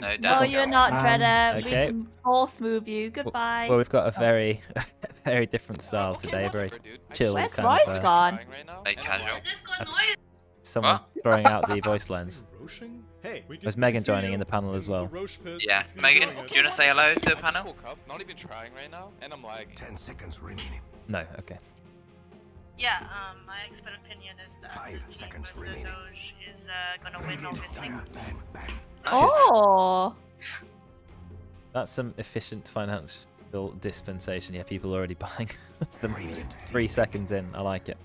No No, doubt. you're not, Dreader. We Okay. can force move you. Goodbye. Well, we've got a very, very different style today. Very chill Where's kind of. Royce gone? Like casual. Someone throwing out the voice lines. Hey, Was Megan joining in the panel as well? Yeah, Megan, do you want to say hello to the panel? Woke up, not even trying right now, and I'm lagging. 10 seconds remaining. No. Okay. Yeah, my expert opinion is that 5 the team seconds with the remaining. Doge is gonna win, obviously. Bang, bang. Oh. That's some efficient financial dispensation. Yeah, people are already buying them 3 seconds in. I like it.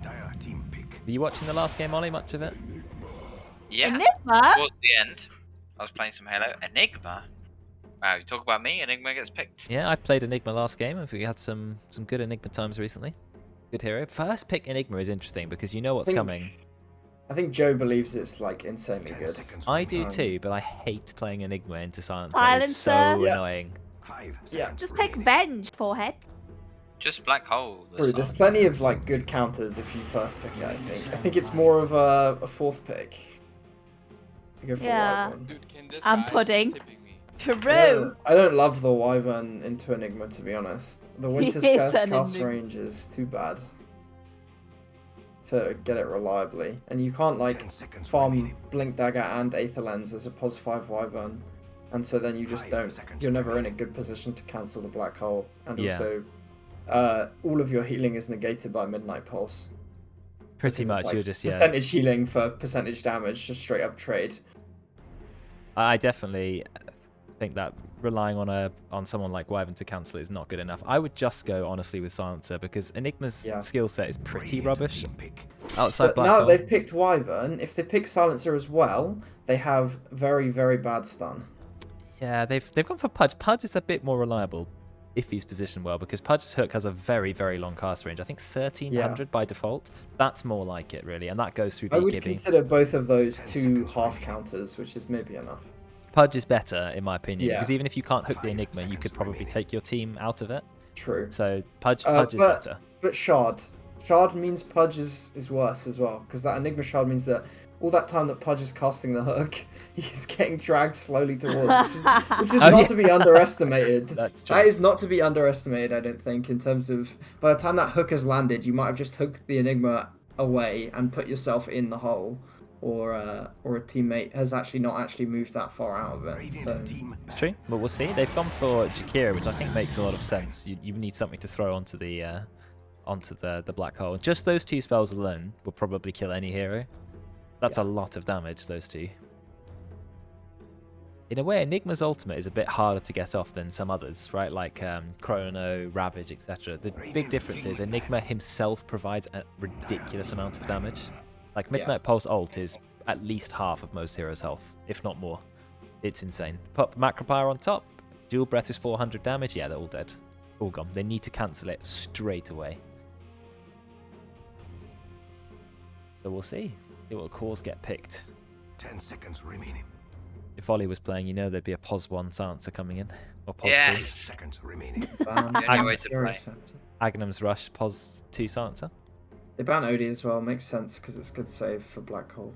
Dire team pick. Were you watching the last game, Ollie? Much of it? Yeah. Enigma? Towards the end, I was playing some Halo. Enigma? Wow, you talk about me, Enigma gets picked. Yeah, I played Enigma last game. We had some good Enigma times recently. Good hero. First pick Enigma is interesting because you know what's coming. I think Joe believes it's like insanely 10 good. seconds I do remaining. too, but I hate playing Enigma into Silencer. It's so Silencer? Yeah. annoying. 5 Yeah. seconds Just pick remaining. Venge, forehead. Just black hole. True, there's plenty of like good counters if you first pick it. I think it's more of a fourth pick. You go for Yeah. Wyvern. Dude, can this I'm guy's pudding. tipping me. True. I don't love the Wyvern into Enigma, to be honest. The Winter's It's Curse an cast Enigma. range is too bad to get it reliably, and you can't 10 like seconds farm remaining. Blink Dagger and Aether Lens as a +5 Wyvern, and so then you just 5 don't. seconds You're never in a remaining. good position to cancel the Black Hole, and Yeah. also all of your healing is negated by Midnight Pulse. Pretty Because much, it's, like, you're just percentage healing for percentage damage, just straight up trade. I definitely think that relying on someone like Wyvern to cancel it is not good enough. I would just go honestly with Silencer because Enigma's Yeah. skill set is pretty Radiant rubbish. team pick. Outside But Black now Hole. they've picked Wyvern. If they pick Silencer as well, they have very, very bad stun. Yeah, they've gone for Pudge. Pudge is a bit more reliable if he's positioned well because Pudge's hook has a very, very long cast range. I think 1300 by default. That's more like it really, and that goes through I would BKB. consider both of those 10 two seconds half remaining. counters, which is maybe enough. Pudge is better in my opinion Yeah. because even if you can't hook the 5 Enigma, you could seconds probably remaining. take your team out of it. True. So Pudge is but- better. But Shard. Shard means Pudge is worse as well, because that Enigma Shard means that all that time that Pudge is casting the hook, he's getting dragged slowly towards, which is Oh, not yeah. to be underestimated. That's true. That is not to be underestimated, I don't think, in terms of by the time that hook has landed, you might have just hooked the Enigma away and put yourself in the hole, or a teammate has actually not actually moved that far out of it. Radiant So team It's true, but we'll see. They've gone for Jakira, which I think makes a lot of sense. You need something to throw onto the black hole. Just those two spells alone will probably kill any hero. That's a lot of damage, those two. In a way, Enigma's ultimate is a bit harder to get off than some others, right? Like Chrono, Ravage, etc. The big difference is Enigma himself provides a ridiculous amount of damage. Like Midnight Pulse ult is at least half of most heroes' health, if not more. It's insane. Pop Macropyre on top. Dual Breath is 400 damage. Yeah, they're all dead. All gone. They need to cancel it straight away. So we'll see. See what cores get picked. 10 seconds remaining. If Ollie was playing, you know there'd be a POS 1 Silencer coming in. Or POS 2. Yes. 8 seconds remaining. ban The only way to Hero play. Scepter. Agnum's Rush, POS 2 Silencer. They ban Odie as well, makes sense because it's good save for Black Hole.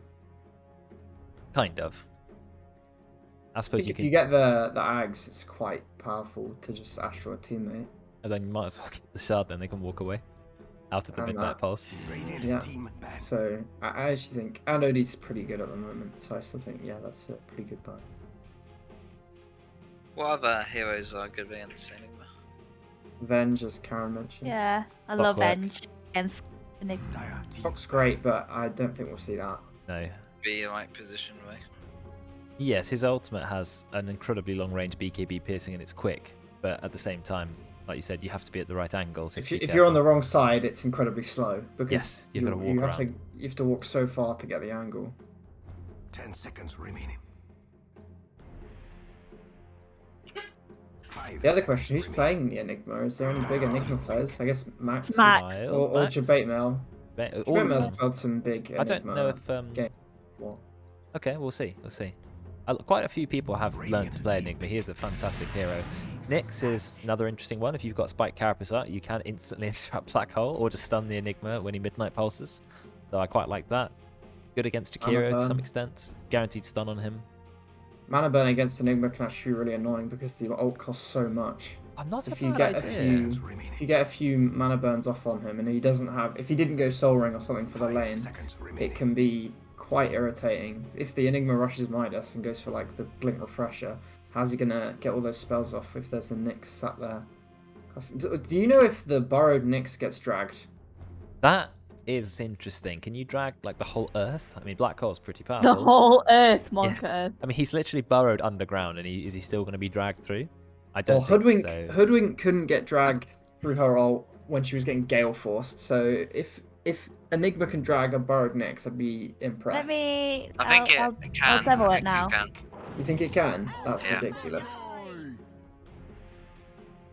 Kind of. I suppose you If can. you get the Ags, it's quite powerful to just Astral a teammate. And then you might as well get the shard, then they can walk away. Out of the And Midnight that. Pulse. Radiant Yeah. team back. So I actually think, and Odie's pretty good at the moment, so I still think, yeah, that's a pretty good buy. What other heroes are good against Enigma? Venge, as Karen mentioned. Yeah, I love Clockwork. Venge against Enigma. Dire team Fox great, but I don't think we'll see that. No. Be the right position, right? Yes, his ultimate has an incredibly long range BKB piercing and it's quick. But at the same time, like you said, you have to be at the right angles. If you're on the wrong side, it's incredibly slow because Yes, you've got to walk you have around. you have to walk so far to get the angle. 10 seconds remaining. 5 The other seconds question: who's remaining. playing the Enigma? Is there any big Enigma players? I guess Max, Max. Miles, or Max. Jabate Mail. All Jabate of Mail's them. played some big Enigma. I don't know if game. Well, okay, we'll see. We'll see. Quite a few people have learned to play Enigma. He is a fantastic hero. Nyx is another interesting one. If you've got Spike Carapace up, you can instantly interrupt Black Hole or just stun the Enigma when he Midnight Pulses. So I quite like that. Good against Mana Jakiro to some burn. extent. Guaranteed stun on him. Mana burn against Enigma can actually be really annoying because the ult costs so much. Not a If you bad get a idea. few, remaining. if you get a few mana burns off on him, and he doesn't have, if he didn't go Soul Ring or something for the 5 lane, seconds remaining. it can be quite irritating. If the Enigma rushes Midas and goes for like the Blink Refresher, how's he gonna get all those spells off if there's a Nyx sat there? Do you know if the borrowed Nyx gets dragged? That is interesting. Can you drag like the whole Earth? I mean, Black Hole's pretty The powerful. whole Earth, Monka Earth. I mean, he's literally burrowed underground, and is he still going to be dragged through? I Well, don't think Hoodwink, so. Hoodwink couldn't get dragged through her ult when she was getting Gale Forced. So if Enigma can drag a borrowed Nyx, I'd be impressed. Let me. I think I'll it can. demo I it think now. You can. You think it can? That's Yeah. ridiculous.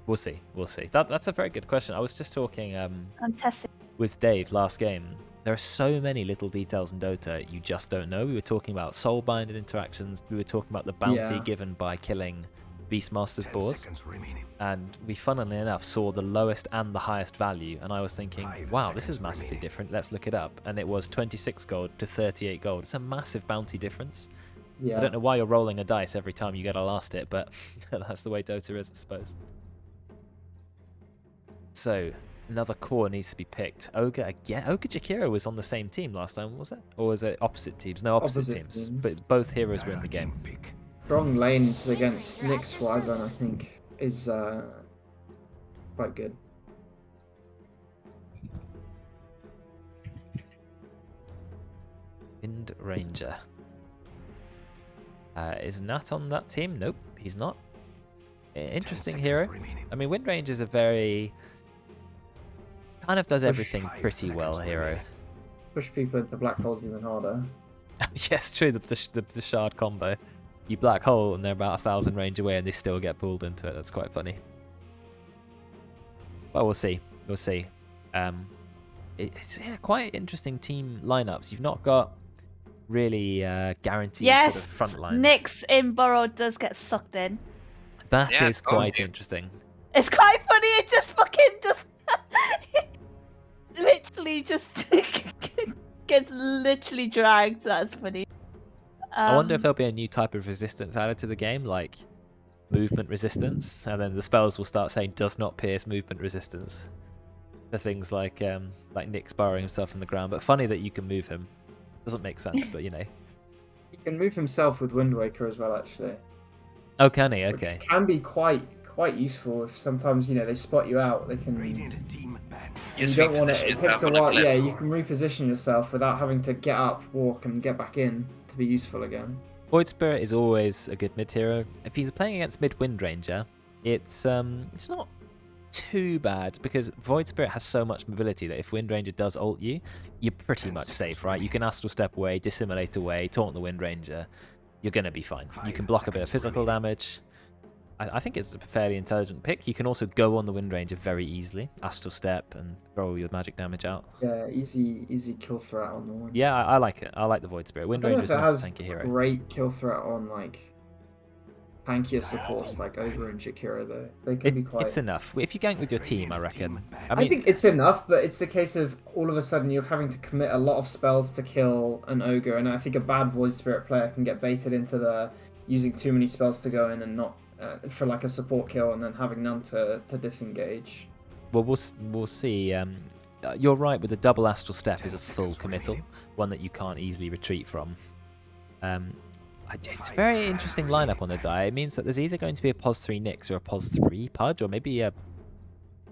We'll see. We'll see. That's a very good question. I was just talking I'm testing. with Dave last game. There are so many little details in Dota you just don't know. We were talking about soul-binded interactions. We were talking about the bounty Yeah. given by killing Beastmaster's 10 boars. seconds remaining. And we, funnily enough, saw the lowest and the highest value. And I was thinking, 5 wow, this is seconds massively remaining. different. Let's look it up. And it was 26 gold to 38 gold. It's a massive bounty difference. Yeah. I don't know why you're rolling a dice every time you get a last hit, but that's the way Dota is, I suppose. So, another core needs to be picked. Ogre again? Ogre Jakiro was on the same team last time, was it? Or was it opposite teams? No, opposite Opposite teams. teams. But both heroes were in the Dire game. team pick. Strong lanes against Nyx Wyvern, I think, is quite good. Wind Ranger. Is Nat on that team? Nope, he's not. 10 Interesting seconds hero. remaining. I mean, Wind Ranger is a very... kind of does Push everything 5 pretty well seconds hero. remaining. Push people into black holes even harder. Yes, true, the shard combo. You black hole and they're about 1,000 range away and they still get pulled into it. That's quite funny. Well, we'll see. We'll see. It's quite interesting team lineups. You've not got really guaranteed Yes, sort of front lines. Nyx in Burrow does get sucked in. That Yeah, is I told quite you. interesting. It's quite funny. It just literally just gets literally dragged. That's funny. I wonder if there'll be a new type of resistance added to the game, like movement resistance, and then the spells will start saying "does not pierce movement resistance" for things like Nyx burrowing himself in the ground. But funny that you can move him. Doesn't make sense, but you know. He can move himself with Wind Waker as well, actually. Oh, can he? Which Okay. can be quite useful if sometimes they spot you out. They can. Radiant team ban. You Just don't want to. reposition It yourself takes a on a while. cliff. Yeah, you can reposition yourself without having to get up, walk, and get back in to be useful again. Void Spirit is always a good mid hero. If he's playing against mid Wind Ranger, it's not too bad because Void Spirit has so much mobility that if Wind Ranger does ult you, you're pretty 10 much seconds safe, right? You can Astral Step away, Dissimulate away, taunt the Wind Ranger. You're gonna be fine. You 5 can block a bit of seconds physical remaining. damage. I think it's a fairly intelligent pick. You can also go on the Wind Ranger very easily, Astral Step and throw your magic damage out. Yeah, easy kill threat on the one. Yeah, I like it. I like the Void Spirit. Wind I don't know Ranger's if it not a has tanky hero. great kill threat on like tankier supports like Ogre and Jakiro though. They can be quite. It's enough. If you gank with your team, I reckon. I I mean, think it's enough, but it's the case of all of a sudden you're having to commit a lot of spells to kill an Ogre, and I think a bad Void Spirit player can get baited into the using too many spells to go in and not for like a support kill, and then having none to disengage. well, we'll see. You're right with the double Astral Step is a 10 full seconds committal, remaining. one that you can't easily retreat from. It's a 5 very seconds interesting remaining. lineup on the die. It means that there's either going to be a pos 3 Nyx or a pos 3 Pudge, or maybe a...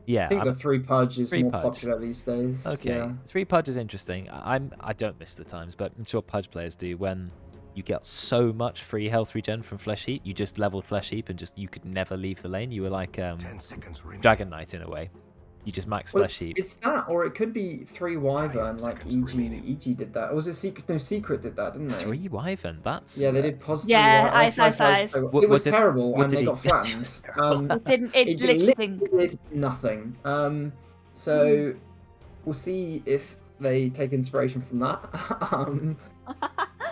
Yeah, I think the 3 Pudge is 3 more Pudge. popular these days. okay. Yeah. 3 Pudge is interesting. I don't miss the times, but I'm sure Pudge players do. When you get so much free health regen from Flesh Heap, you just leveled Flesh Heap and you could never leave the lane. You were like 10 seconds remaining. Dragon Knight in a way. You just max Well, Flesh Heap. it's that, or it could be 3 Wyvern, 5 like seconds remaining. EG did that. Or was it Secret? No, Secret did that, didn't they? 3 Wyvern, that's... Yeah, they did positive. Yeah, Ice. It What was did- terrible, what and did they he- got flattened. It didn't. It It literally. literally did nothing. So we'll see if they take inspiration from that.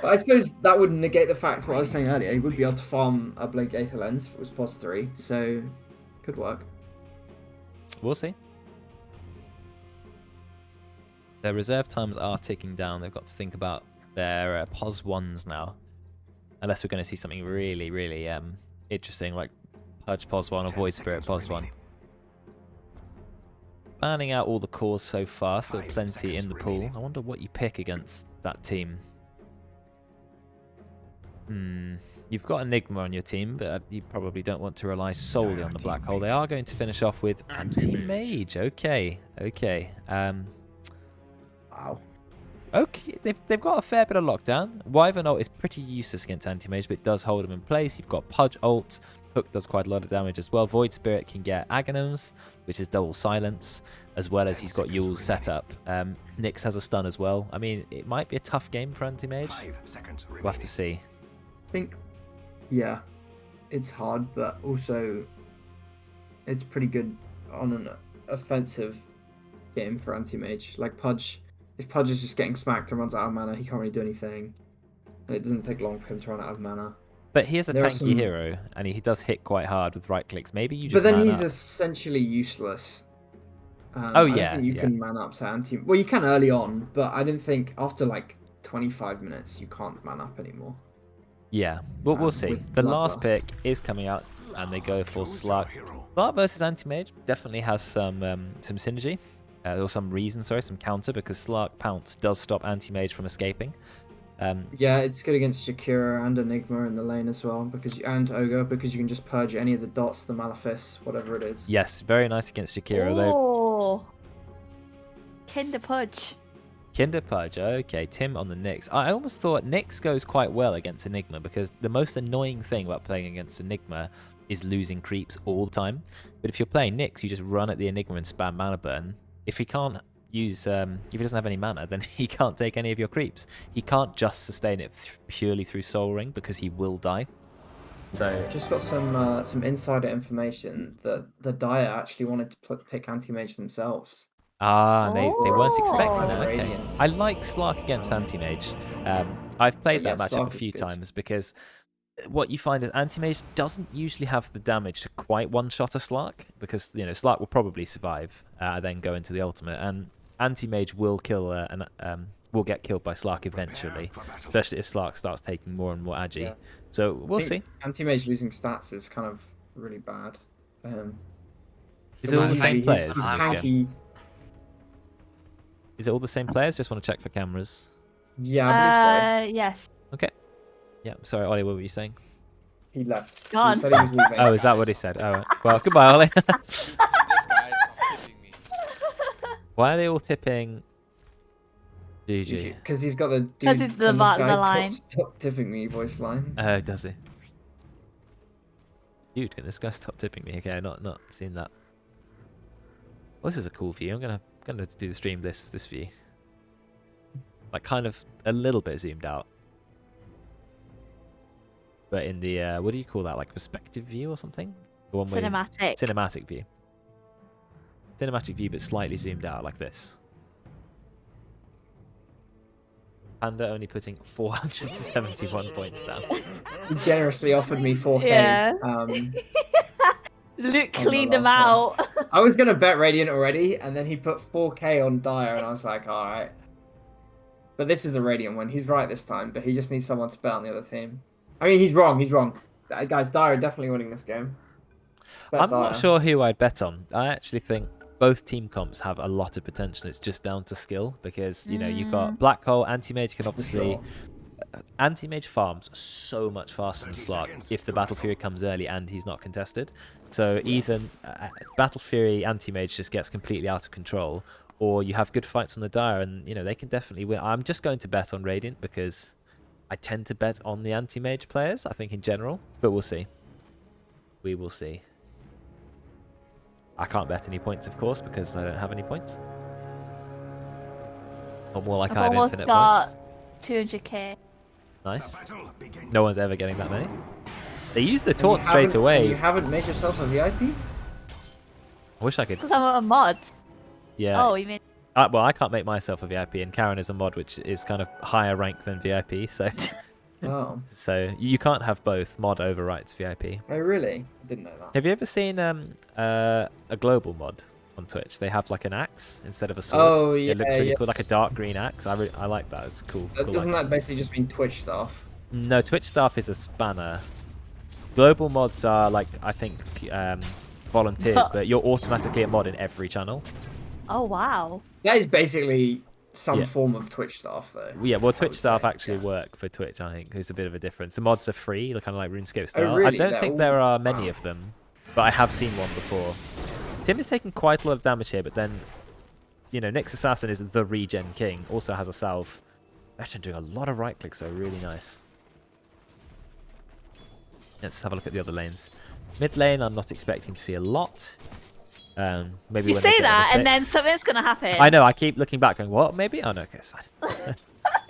But I suppose that would negate the fact what I was saying earlier. He would be able to farm a Blink Aether Lens if it was pos 3, so could work. We'll see. Their reserve times are ticking down. They've got to think about They're POS 1s now. Unless we're going to see something really, really interesting, like Purge POS 1 or 10 Void Spirit seconds POS 1. remaining. Banning out all the cores so far, still 5 plenty in seconds the pool. remaining. I wonder what you pick against that team. You've got Enigma on your team, but you probably don't want to rely solely on the black hole. They are going to finish off with Anti-Mage. Okay, okay. Wow. Okay, they've got a fair bit of lockdown. Wyvern ult is pretty useless against Anti-Mage, but it does hold them in place. You've got Pudge ult. Hook does quite a lot of damage as well. Void Spirit can get Aghanims, which is double silence, as well as he's got Yule's set up. Nyx has a stun as well. I mean, it might be a tough game for Anti-Mage. 5 seconds remaining. We'll have to see. I think, yeah, it's hard, but also it's pretty good on an offensive game for Anti-Mage. Like Pudge, if Pudge is just getting smacked and runs out of mana, he can't really do anything. And it doesn't take long for him to run out of mana. But he is a There are tanky some- hero, and he does hit quite hard with right clicks. Maybe you just But then man he's up. essentially useless. Oh, I don't yeah, think you yeah. can man up to anti. Well, you can early on, but I didn't think after like 25 minutes you can't man up anymore. Yeah, well, we'll see. with The last Bloodlust. pick is coming out, and they go for Choose your Slark. hero. Slark versus Anti-Mage definitely has some synergy, or some reason, sorry, some counter, because Slark Pounce does stop Anti-Mage from escaping. Yeah, it's good against Jakira and Enigma in the lane as well, and Ogre, because you can just purge any of the dots, the Malefice, whatever it is. Yes, very nice against Jakira, though. Oh. Kinder Pudge. Kinder Pudge, okay, Tim on the Nyx. I almost thought Nyx goes quite well against Enigma, because the most annoying thing about playing against Enigma is losing creeps all the time. But if you're playing Nyx, you just run at the Enigma and spam mana burn. If he can't use, if he doesn't have any mana, then he can't take any of your creeps. He can't just sustain it purely through Soul Ring, because he will die. So Just got some insider information that the Dire actually wanted to pick Anti-Mage themselves. and they weren't expecting Oh. that. Okay. Radiant. I like Slark against Anti-Mage. I've played But that yeah, matchup a Slark is few good. times because what you find is Anti-Mage doesn't usually have the damage to quite one-shot a Slark, because Slark will probably survive, then go into the ultimate, and Anti-Mage will kill will get killed by Slark eventually, Prepare for battle. especially if Slark starts taking more and more agi. Yeah. So we'll I see. think Anti-Mage losing stats is kind of really bad for him. Is it all the same He's players in this game? tanky. Is it all the same players? Just want to check for cameras. Yeah, I believe Yes. Okay. Yeah. Sorry, Ollie. What were you saying? so. He left. Gone. He said he was leaving. Oh, is that what he said? All right. Well, goodbye, Ollie. This guy is tipping me. Why are they all tipping GG? Because he's got the dude 'Cause it's the on this line- guy, the line. Stop tipping me voice line. Oh, does he? Dude, can this guy stop tipping me? Okay, not seen that. Well, this is a cool view. I'm gonna do the stream this view. Like kind of a little bit zoomed out. But in the what do you call that? Like perspective view or something? The one where you- Cinematic. cinematic view. Cinematic view, but slightly zoomed out like this. Panda only putting 471 points down. He generously offered me 4k. Yeah. On Luke the cleaned him last out. I was gonna bet Radiant already, and then he put 4k on Dire, and I was like, all right. But this is the Radiant one. He's right this time, but he just needs someone to bet on the other team. I mean, he's wrong. He's wrong. Guys, Dire are definitely winning this game. Bet I'm not Dire. sure who I'd bet on. I actually think both team comps have a lot of potential. It's just down to skill, because you've got Black Hole. Anti-Mage can obviously Sure. Anti-Mage farms so much faster than 30 Slark seconds if the to Battle battle. Fury comes early and he's not contested. So either Battle Fury Anti-Mage just gets completely out of control, or you have good fights on the Dire, and they can definitely win. I'm just going to bet on Radiant because I tend to bet on the Anti-Mage players, I think, in general, but we'll see. We will see. I can't bet any points, of course, because I don't have any points. Or more like I've I have almost infinite got points. 200k. Nice. The battle begins. No one's ever getting that many. They use the And you taunt straight haven't- away. You haven't made yourself a VIP? I wish I could. Because I'm a mod. Yeah. Oh, you mean? Well, I can't make myself a VIP, and Karen is a mod, which is kind of higher rank than VIP. So, Oh. so you can't have both. Mod overwrites VIP. Oh, really? I didn't know that. Have you ever seen a global mod? on Twitch. They have like an axe instead of a sword. Oh, It looks really yeah. cool, like a dark green axe. I like that. It's cool. cool Doesn't icon. that basically just mean Twitch stuff? No, Twitch staff is a spanner. Global mods are like, I think, volunteers, but you're automatically a mod in every channel. Oh wow. That is basically some Yeah. form of Twitch stuff, though. Yeah, well, Twitch would staff say, actually yeah. work for Twitch, I think. There's a bit of a difference. The mods are free, kind of like RuneScape style. I really? don't They're think all- there are many of them, but I have seen one before. Tim is taking quite a lot of damage here, but then, Nyx Assassin is the regen king, also has a salve. Actually doing a lot of right clicks, though, really nice. Let's have a look at the other lanes. Mid lane, I'm not expecting to see a lot. Maybe You when they say get that, level and then 6. something's gonna happen. I know, I keep looking back going, what, maybe? Oh, no, okay, it's fine.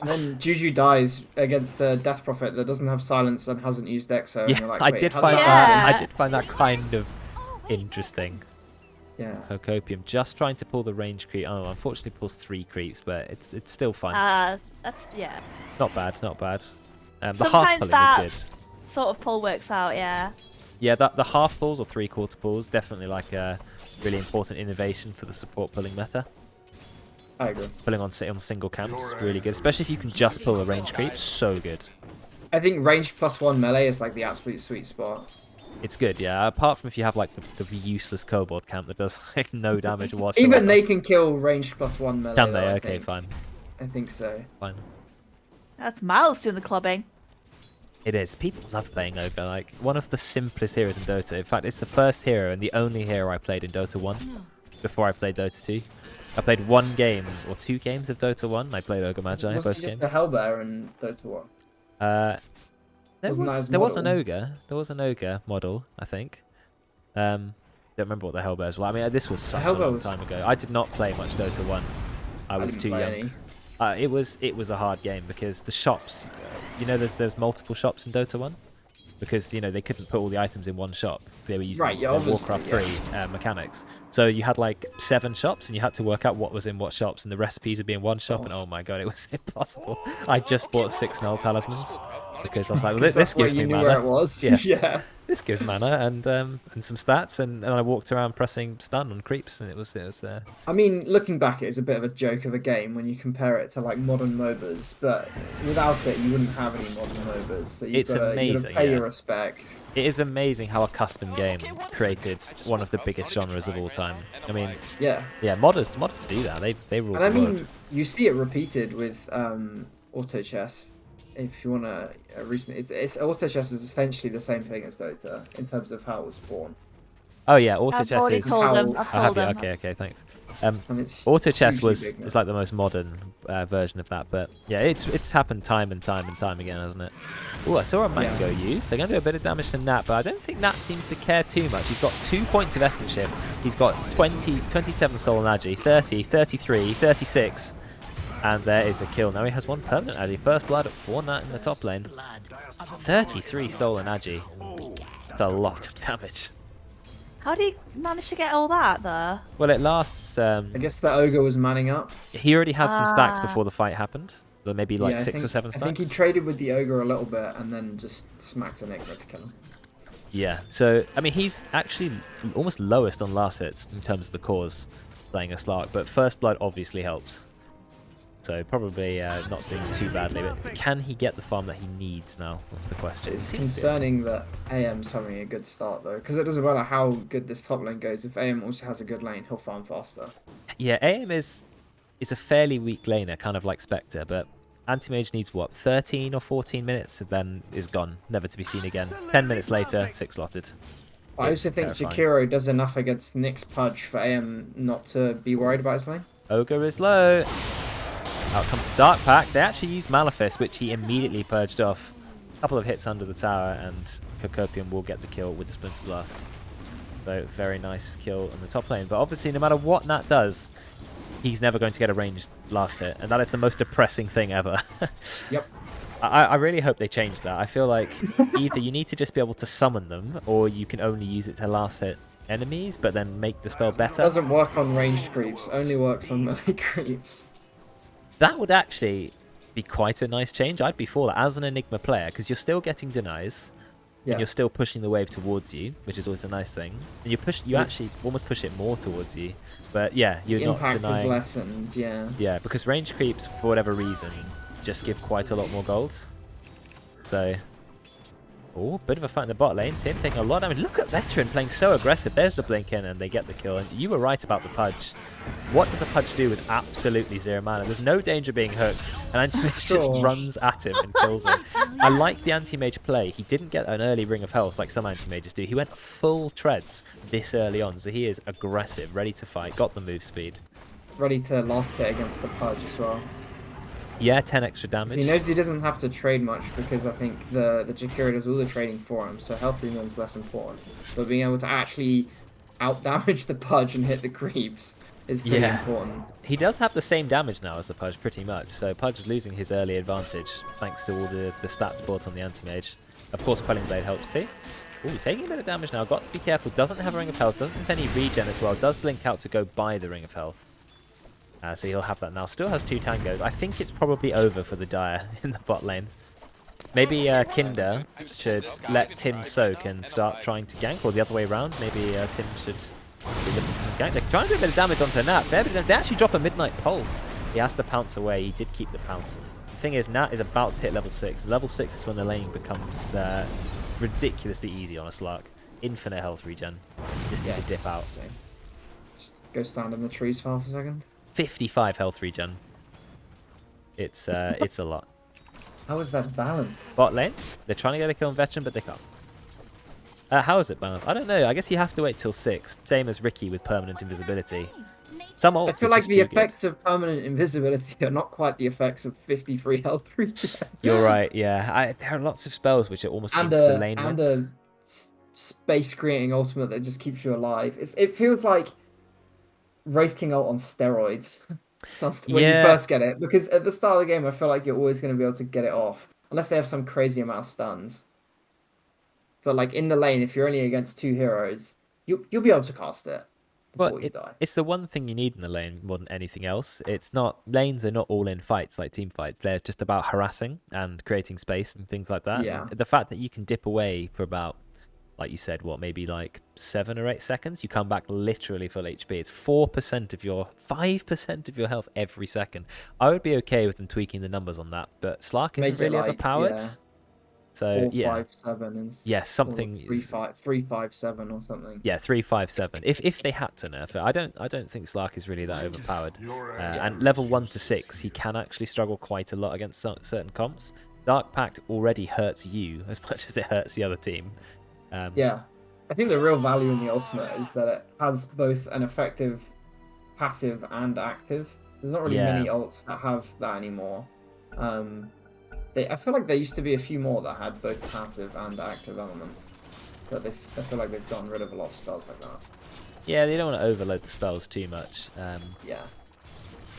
And then Juju dies against the Death Prophet that doesn't have silence and hasn't used Exo. and Yeah, you're like, I "Wait, did how find that that. happen?" I did find that kind of interesting. Yeah. Copium just trying to pull the range creep. Oh, unfortunately pulls 3 creeps, but it's still fine. That's yeah. Not bad, not bad. The half Sometimes pulling that is good. sort of pull works out. Yeah. Yeah, the half pulls or 3/4 pulls definitely like a really important innovation for the support pulling meta. I agree. Pulling on single camps, really good. Especially if you can just pull a range creep, so good. I think ranged +1 melee is like the absolute sweet spot. It's good, yeah. Apart from if you have like the useless kobold camp that does like no damage whatsoever. Even they can kill ranged +1 melee. Can they? though, I Okay, think. fine. I think so. Fine. That's Miles doing the clubbing. It is. People love playing Ogre. Like, one of the simplest heroes in Dota. In fact, it's the first hero and the only hero I played in Dota 1 before I played Dota 2. I played 1 game or 2 games of Dota 1. I played Ogre Magi Wasn't both he just games. a Hellbear in Dota 1? Wasn't that his There was an model? Ogre. There was an Ogre model, I think. Don't remember what the Hellbears were. I mean, this was such a Hellbear long was- time ago. I did not play much Dota 1. I was didn't too play young. any. It was a hard game because the shops, there's multiple shops in Dota 1 because they couldn't put all the items in one shop. They were using Right, yeah, Warcraft obviously, 3 mechanics. So you had like 7 shops and you had to work out what was in what shops, and the recipes would be in one shop. And oh my god, it was impossible. I just bought 6 null talismans because I was like, well, this That's where gives me you knew mana. where it was. Yeah. Yeah. This gives mana and some stats, and I walked around pressing stun on creeps, and it was there. I mean, looking back, it is a bit of a joke of a game when you compare it to like modern MOBAs, but without it, you wouldn't have any modern MOBAs. So you've It's got to amazing, pay yeah. your respect. It is amazing how a custom game created one of the biggest genres of all time. I mean, Yeah. yeah, modders do that. They rule And I the world. mean, you see it repeated with auto chess. If you want to it's auto chess is essentially the same thing as Dota in terms of how it was born. Oh yeah, auto I've chess already is. told them. How- I've Oh, have told you? them. Okay, thanks. And it's Auto chess hugely big is now. like the most modern version of that, but yeah, it's happened time and time again, hasn't it? Oh, I saw a mango used. They're going to do a bit of damage to Nat, but I don't think Nat seems to care too much. He's got 2 points of Essence. He's got 27 Soul Agi, 30, 33, 36, and there is a kill. Now he has 1 permanent Agi. First blood for Nat in the top lane. 33 stolen Agi. That's a lot of damage. How did he manage to get all that though? Well, it lasts. I guess the ogre was manning up. He already had some stacks Ah. before the fight happened. So maybe like Yeah, I 6 or think- 7 I stacks. think he traded with the ogre a little bit and then just smacked the Enigma to kill him. Yeah, so, I mean, he's actually almost lowest on last hits in terms of the cores playing a Slark, but First Blood obviously helps. So probably not doing too badly, but can he get the farm that he needs now? That's the question. It's Seems to be. concerning that AM's having a good start though, because it doesn't matter how good this top lane goes. If AM also has a good lane, he'll farm faster. Yeah, AM is a fairly weak laner, kind of like Spectre, but Anti-Mage needs what, 13 or 14 minutes, and then is gone, never to be seen again. 10 minutes later, 6 slotted. I also It's think terrifying. Jakiro does enough against Nyx Pudge for AM not to be worried about his lane. Ogre is low. Out comes the Dark Pack. They actually used Malefice, which he immediately purged off. A couple of hits under the tower, and Cocopium will get the kill with the Splinter Blast. So, very nice kill on the top lane. But obviously, no matter what Nat does, he's never going to get a ranged last hit. And that is the most depressing thing ever. Yep. I really hope they change that. I feel like either you need to just be able to summon them, or you can only use it to last hit enemies, but then make the spell better. Doesn't work on ranged creeps, only works on melee creeps. That would actually be quite a nice change. I'd be for that as an Enigma player, because you're still getting denies, Yeah. and you're still pushing the wave towards you, which is always a nice thing. And you actually almost push it more towards you. But yeah, you're The not impact is denying. lessened, yeah. Yeah, because range creeps, for whatever reason, just give quite a lot more gold. So, oh, bit of a fight in the bot lane. Tim taking a lot of damage. Look at Veteran playing so aggressive. There's the blink in, and they get the kill. And you were right about the Pudge. What does a Pudge do with absolutely 0 mana? There's no danger being hooked, and Anti-Mage just runs at him and kills him. I like the Anti-Mage play. He didn't get an early Ring of Health like some Anti-Mages do. He went full treads this early on, so he is aggressive, ready to fight, got the move speed. Ready to last hit against the Pudge as well. Yeah, 10 extra damage. So he knows he doesn't have to trade much because I think the Jakiro does all the trading for him, so health remains less important. But being able to actually out-damage the Pudge and hit the creeps is pretty important. He does have the same damage now as the Pudge, pretty much. So Pudge is losing his early advantage thanks to all the stats bought on the Anti-Mage. Of course, Quelling Blade helps too. Ooh, taking a bit of damage now. Got to be careful. Doesn't have a Ring of Health. Doesn't have any regen as well. Does blink out to go buy the Ring of Health. So he'll have that now. Still has 2 tangos. I think it's probably over for the Dire in the bot lane. Maybe Kinder should let Tim soak and start trying to gank, or the other way around. Maybe Tim should be looking for some gank. They're trying to do a bit of damage onto Nat. They actually drop a Midnight Pulse. He has to pounce away. He did keep the pounce. The thing is, Nat is about to hit level 6. Level 6 is when the lane becomes ridiculously easy on a Slark. Infinite health regen. Just need to dip out. Just go stand in the trees for half a second. 55 health regen. It's a lot. How is that balanced? Bot lane, they're trying to get a kill on Veteran, but they can't. How is it balanced? I don't know. I guess you have to wait till 6. Same as Ricky with permanent invisibility. Some ults I feel are like just the too effects of permanent invisibility are not quite the effects of 53 health regen. You're right, yeah. There are lots of spells which are almost and insta lane. and a space creating ultimate that just keeps you alive. It feels like Wraith King ult on steroids. When you first get it, because at the start of the game I feel like you're always going to be able to get it off unless they have some crazy amount of stuns. But like in the lane, if you're only against 2 heroes, you'll be able to cast it before you die. It's the one thing you need in the lane more than anything else. It's not lanes are not all in fights like team fights. They're just about harassing and creating space and things like that. Yeah. And the fact that you can dip away for about, like you said, maybe like 7 or 8 seconds, you come back literally full HP. It's 5% of your health every second. I would be okay with them tweaking the numbers on that, but Slark isn't really overpowered. Yeah. So 4-5-7 and something 3-5-7 or something. Yeah, 3-5-7. If they had to nerf it, I don't think Slark is really that overpowered. And level 1 to 6, he can actually struggle quite a lot against certain comps. Dark Pact already hurts you as much as it hurts the other team. Yeah, I think the real value in the ultimate is that it has both an effective passive and active. There's not really many ults that have that anymore. I feel like there used to be a few more that had both passive and active elements, but I feel like they've gotten rid of a lot of spells like that. Yeah, they don't want to overload the spells too much. Yeah.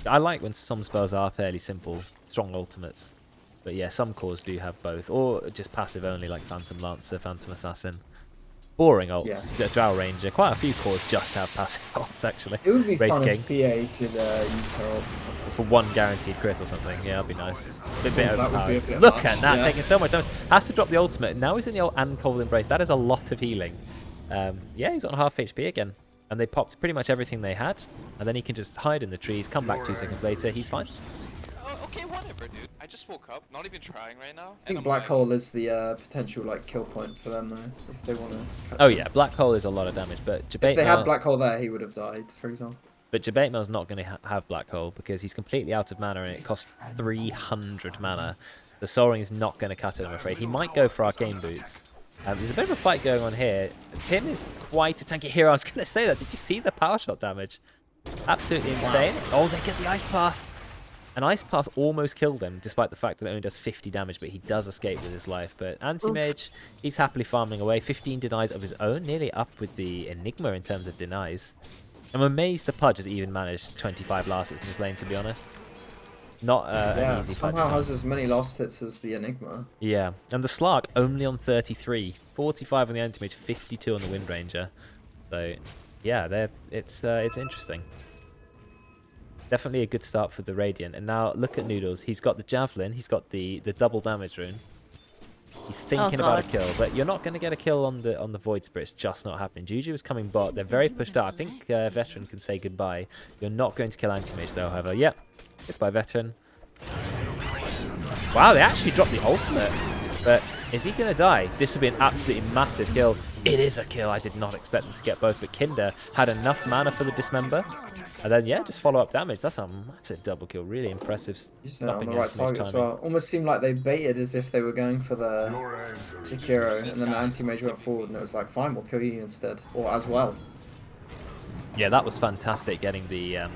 I like when some spells are fairly simple, strong ultimates. But yeah, some cores do have both, or just passive only, like Phantom Lancer, Phantom Assassin. Boring ults. Yeah. Drow Ranger. Quite a few cores just have passive ults, actually. It would be Wraith fun King. if PA could use her ult or something. For 1 guaranteed crit or something. Yeah, that'd be nice. A bit That would be a overpowered. bit Look much, at that, yeah. taking so much damage. Has to drop the ultimate. Now he's in the old and Cold Embrace. That is a lot of healing. Yeah, he's on half HP again. And they popped pretty much everything they had. And then he can just hide in the trees, come back 2 seconds later. He's fine. Okay, whatever, dude. I just woke up, not even trying right now. I think Black Hole is the potential kill point for them though, if they want to. Oh yeah, Black Hole is a lot of damage, but If they Jabate had Black Hole there, he would have died, for example. But Jabatemel's not going to have Black Hole because he's completely out of mana and it costs 300 mana. The Soaring is not going to cut it, I'm afraid. He might go for Arcane Boots. There's a bit of a fight going on here. Tim is quite a tanky hero. I was going to say that. Did you see the power shot damage? Absolutely insane. Wow. Oh, they get the Ice Path. An Ice Path almost killed him, despite the fact that it only does 50 damage, but he does escape with his life. But Anti-Mage, he's happily farming away. 15 denies of his own, nearly up with the Enigma in terms of denies. I'm amazed the Pudge has even managed 25 last hits in this lane, to be honest. Not an easy fight. Somehow has as many last hits as the Enigma. Yeah, and the Slark only on 33. 45 on the Anti-Mage, 52 on the Wind Ranger. So, yeah, it's interesting. Definitely a good start for the Radiant. And now look at Noodles. He's got the Javelin. He's got the double damage rune. He's thinking about a God. kill, but you're not going to get a kill on the Void Spirit. It's just not happening. Juju is coming bot. They're very pushed out. I think Veteran can say goodbye. You're not going to kill Anti-Mage though, however. Yep. Goodbye, Veteran. Wow, they actually dropped the ultimate. But is he going to die? This would be an absolutely massive kill. It is a kill. I did not expect them to get both, but Kinder had enough mana for the Dismember. And then, yeah, just follow up damage. That's a massive double kill. Really impressive. Using it on the right target as well. Almost seemed like they baited as if they were going for the Jakiro, and then the Anti-Mage went forward, and it was like, fine, we'll kill you instead, or as well. Yeah, that was fantastic getting the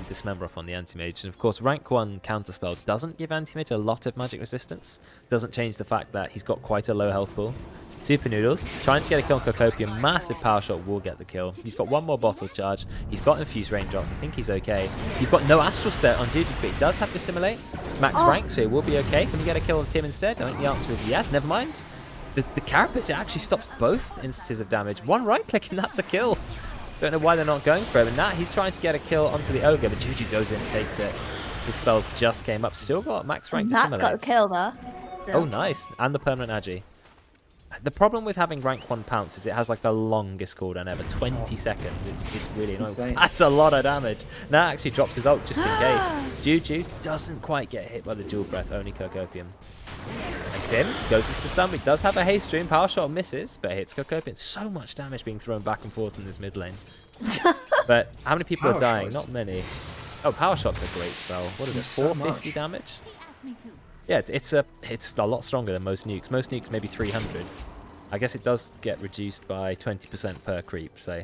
Dismember up on the Anti-Mage. And of course, rank 1 counterspell doesn't give Anti-Mage a lot of magic resistance. Doesn't change the fact that he's got quite a low health pool. Super Noodles, trying to get a kill on Cocopium. Massive power shot will get the kill. He's got one more bottle charge. He's got infused raindrops. I think he's okay. He's got no Astral Stare on Juju, but he does have Dissimulate. Max rank, so he will be okay. Can we get a kill on Tim instead? I think the answer is yes. Never mind. The Carapace, it actually stops both instances of damage. One right click and that's a kill. Don't know why they're not going for him. And that he's trying to get a kill onto the Ogre, but Juju goes in and takes it. His spells just came up. Still got max rank That Dissimulate. got a kill there. Oh, nice. And the permanent Agi. The problem with having rank 1 pounce is it has like the longest cooldown ever, 20 seconds. It's really annoying. Insane. That's a lot of damage. Now actually drops his ult just in case. Juju doesn't quite get hit by the dual breath, only Cocopium. And Tim goes into the stun. He does have a haste stream. Power shot misses, but hits Cocopium. So much damage being thrown back and forth in this mid lane. But how many people are dying? Not many. Oh, power shot's a great spell. What is it? 450 damage? Yeah, it's a lot stronger than most nukes. Most nukes maybe 300. I guess it does get reduced by 20% per creep. So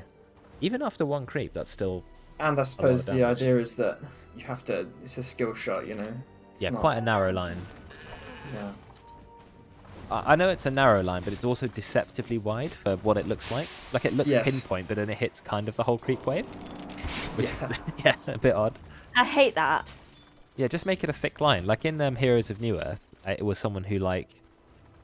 even after one creep, that's still. And I suppose the idea is that you have to. It's a skill shot, you know. Yeah, quite a narrow line. Yeah. I know it's a narrow line, but it's also deceptively wide for what it looks like. Like it looks Yes. pinpoint, but then it hits kind of the whole creep wave, which is yeah, a bit odd. I hate that. Yeah, just make it a thick line. Like in Heroes of New Earth, it was someone who like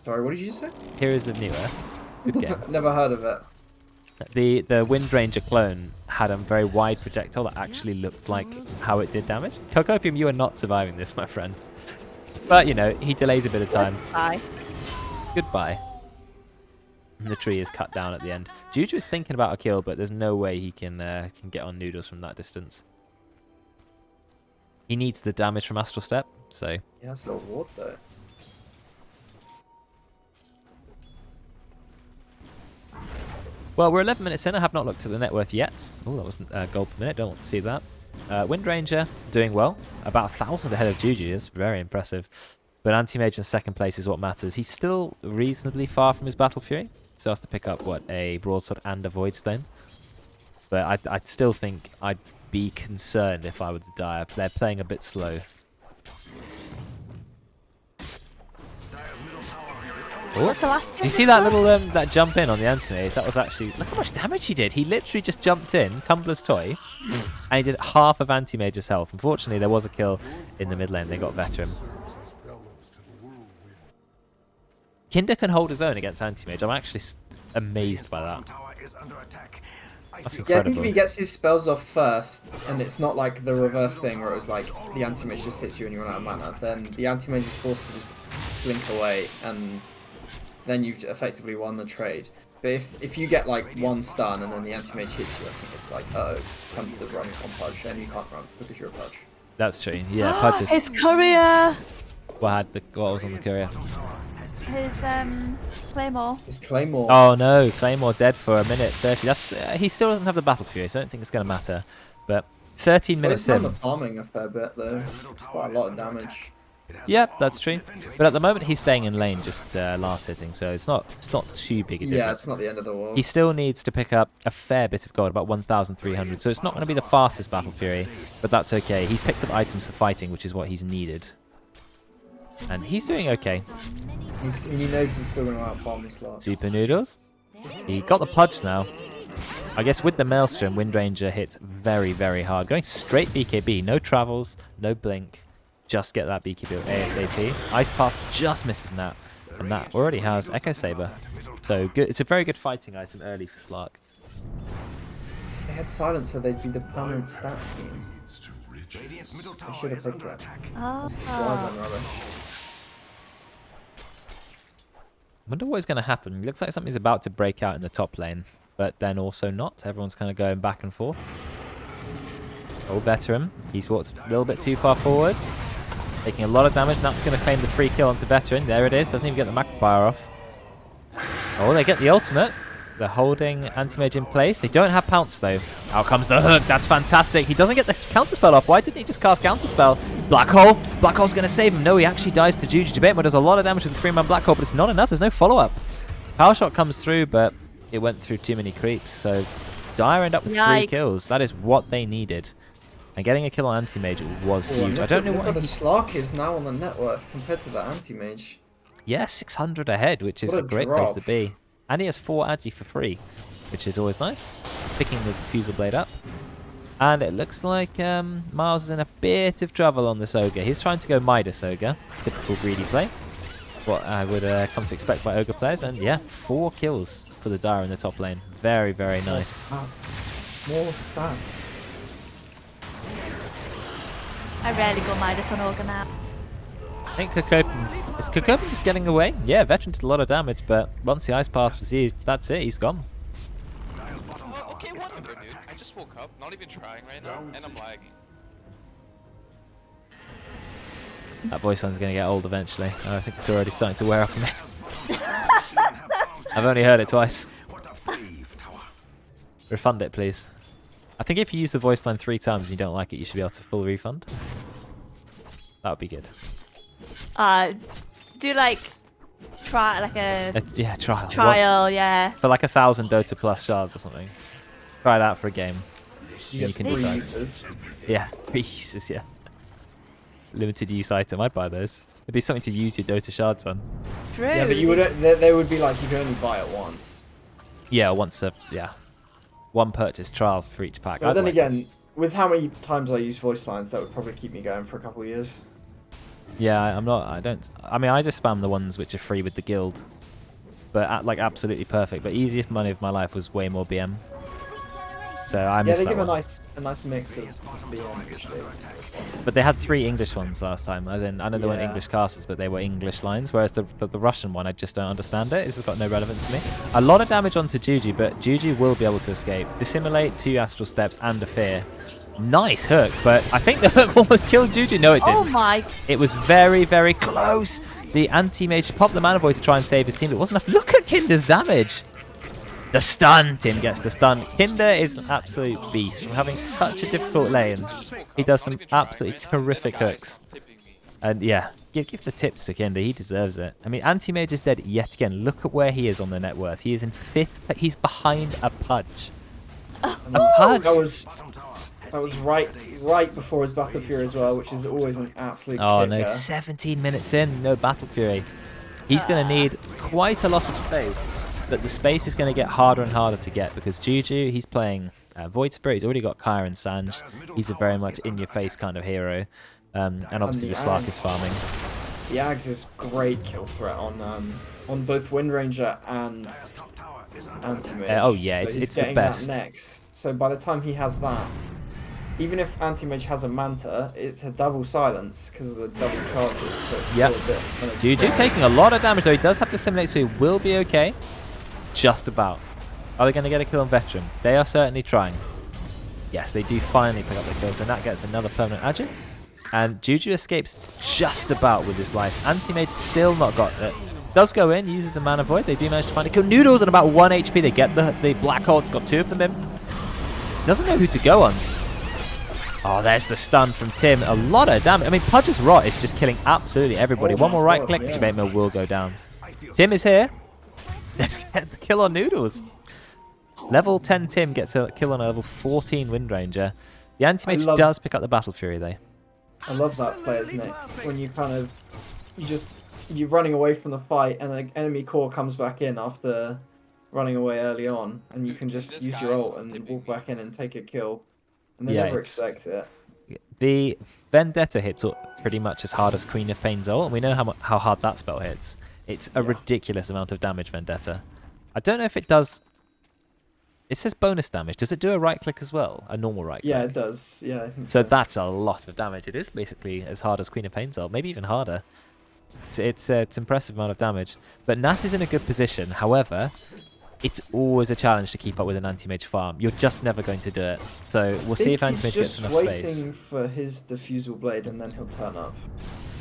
Sorry, what did you just say? Heroes of New Earth. Good game. Never heard of it. The Wind Ranger clone had a very wide projectile that actually looked like how it did damage. Cocopium, you are not surviving this, my friend. But you know, he delays a bit of time. Bye. Goodbye. And the tree is cut down at the end. Juju is thinking about a kill, but there's no way he can get on Noodles from that distance. He needs the damage from Astral Step, so. Yeah, it's got ward though. Well, we're 11 minutes in. I have not looked at the net worth yet. Oh, that was gold per minute. Don't want to see that. Wind Ranger doing well. About 1,000 ahead of Juju is very impressive. But Anti-Mage in second place is what matters. He's still reasonably far from his Battle Fury. Still has to pick up, what, a Broadsword and a Void Stone. But I'd still think I'd be concerned if I were to die. They're playing a bit slow. What's the last? Do you see that little that jump in on the Anti-Mage? That was actually... Look how much damage he did. He literally just jumped in, Tumbler's Toy, and he did half of Anti-Mage's health. Unfortunately, there was a kill in the mid lane. They got Veteran. Kinder can hold his own against Anti-Mage. I'm actually amazed by that. That's Yeah, I think incredible. if he gets his spells off first, and it's not like the reverse thing where it was like the Anti-Mage just hits you and you run out of mana, then the Anti-Mage is forced to just blink away, and then you've effectively won the trade. But if you get like one stun and then the Anti-Mage hits you, I think it's like, uh-oh, come to run on Pudge, and you can't run because you're a Pudge. That's true. Yeah, Pudge is... His courier. What was on the courier? His claymore. It's Claymore. Oh no, Claymore dead for a minute 30. That's he still doesn't have the Battle Fury, so I don't think it's going to matter. But 13 minutes in. He's farming a fair bit though. It's quite a lot of damage. Yeah, that's true. But at the moment he's staying in lane, just last hitting, so it's not too big a difference. Yeah, it's not the end of the world. He still needs to pick up a fair bit of gold, about 1,300. So it's not going to be the fastest Battle Fury, but that's okay. He's picked up items for fighting, which is what he's needed. And he's doing okay. He knows he's still going to outfarm this lot. Super Noodles. He got the Pudge now. I guess with the Maelstrom, Wind Ranger hits very, very hard. Going straight BKB. No travels, no blink. Just get that BKB ASAP. Ice Path just misses Nat. And that already has Echo Saber. So good. It's a very good fighting item early for Slark. If they had Silencer, they'd be the permanent stats team. They should have picked that. Oh. It's the Swireman rubbish. Wonder what is going to happen. Looks like something's about to break out in the top lane, but then also not. Everyone's kind of going back and forth. Oh, Veteran. He's walked a little bit too far forward. Taking a lot of damage, and that's going to claim the free kill onto Veteran. There it is. Doesn't even get the magnifier off. Oh, they get the ultimate. They're holding Anti-Mage in place. They don't have Pounce, though. Out comes the hook. That's fantastic. He doesn't get the counterspell off. Why didn't he just cast counterspell? Black Hole. Black Hole's going to save him. No, he actually dies to Juju. Jabetmo does a lot of damage with the 3-man Black Hole, but it's not enough. There's no follow-up. Power Shot comes through, but it went through too many creeps. So Dire end up with 3 kills. That is what they needed. And getting a kill on Anti-Mage was huge. I don't know what the Slark is now on the net worth compared to the Anti-Mage. Yeah, 600 ahead, which is a great place to be. And he has 4 Agi for free, which is always nice. Picking the Diffusal Blade up. And it looks like Miles is in a bit of trouble on this Ogre. He's trying to go Midas Ogre. Typical greedy play. What I would come to expect by Ogre players. And yeah, 4 kills for the Dire in the top lane. Very, very nice. More stats. More stats. I rarely go Midas on Ogre now. I think is Kokopen just getting away? Yeah, Veteran did a lot of damage, but once the Ice Path was used, that's it, he's gone. Okay, whatever, dude. I just woke up, not even trying right now, and I'm lagging. That voice line's going to get old eventually. I think it's already starting to wear off me. I've only heard it twice. Refund it, please. I think if you use the voice line 3 times and you don't like it, you should be able to full refund. That would be good. Do like try like a yeah, trial. trial, yeah. For like 1,000 Dota plus shards or something. Try that for a game. You can decide. Users. Yeah, 3 uses, yeah. Limited use item, I'd buy those. It'd be something to use your Dota shards on. True. Yeah, but you would. They would be like you can only buy it once. Yeah, once a one purchase trial for each pack. But then again, with how many times I use voice lines, that would probably keep me going for a couple of years. Yeah, I mean, I just spam the ones which are free with the guild. But like absolutely perfect. But easiest money of my life was way more BM. So I missed that one. Yeah, they give a nice mix of BM usually. But they had 3 English ones last time. As in, I know they weren't English casters, but they were English lines. Whereas the Russian one, I just don't understand it. This has got no relevance to me. A lot of damage onto Juju, but Juju will be able to escape. Dissimulate, 2 Astral Steps, and a Fear. Nice hook, but I think the hook almost killed Juju. No, it didn't. Oh my! It was very, very close. The Anti-Mage popped the Mana Void to try and save his team, but it wasn't enough. Look at Kinder's damage. The stun. Tim gets the stun. Kinder is an absolute beast from having such a difficult lane. He does some absolutely terrific hooks. And yeah, give the tips to Kinder. He deserves it. I mean, Anti-Mage is dead yet again. Look at where he is on the net worth. He is in 5th. He's behind a Pudge. Pudge. That was right before his Battle Fury as well, which is always an absolute kicker. No, 17 minutes in, no Battle Fury. He's going to need quite a lot of space, but the space is going to get harder and harder to get because Juju, he's playing Void Spirit. He's already got Kyra and Sanj. He's a very much in-your-face kind of hero. And obviously the Slark is farming. The Ags is great kill threat on both Wind Ranger and Anti-Mage. Oh yeah, so it's the best. That next. So by the time he has that, even if Anti-Mage has a Manta, it's a double silence because of the double charges. So it's still a bit kind of Juju taking a lot of damage though. He does have to Dissimulate, so he will be okay. Just about. Are they going to get a kill on Veteran? They are certainly trying. Yes, they do finally pick up the kill, so that gets another permanent Agi. And Juju escapes just about with his life. Anti-Mage still not got it. Does go in, uses a Mana Void. They do manage to find a kill. Noodles at about 1 HP. They get the Black Hole. It's got 2 of them in. Doesn't know who to go on. Oh, there's the stun from Tim. A lot of damage. I mean, Pudge's Rot is just killing absolutely everybody. One more right click, Jabetmo will go down. Tim is here. Let's get the kill on Noodles. Level 10 Tim gets a kill on a level 14 Wind Ranger. The Anti-Mage does pick up the Battle Fury, though. I love that player's Nyx. When you kind of... You're running away from the fight and an enemy core comes back in after running away early on. And you can just use your ult and walk back in and take a kill. And they never expect it. The Vendetta hits pretty much as hard as Queen of Pain's ult. And we know how hard that spell hits. It's a ridiculous amount of damage, Vendetta. I don't know if it does... It says bonus damage. Does it do a right click as well? A normal right click? Yeah, it does. Yeah, I think so. That's a lot of damage. It is basically as hard as Queen of Pain's ult. Maybe even harder. It's impressive amount of damage. But Nat is in a good position. However, it's always a challenge to keep up with an anti-mage farm. You're just never going to do it. So we'll see if anti-mage gets enough He's space. just waiting for his diffusal blade and then he'll turn up.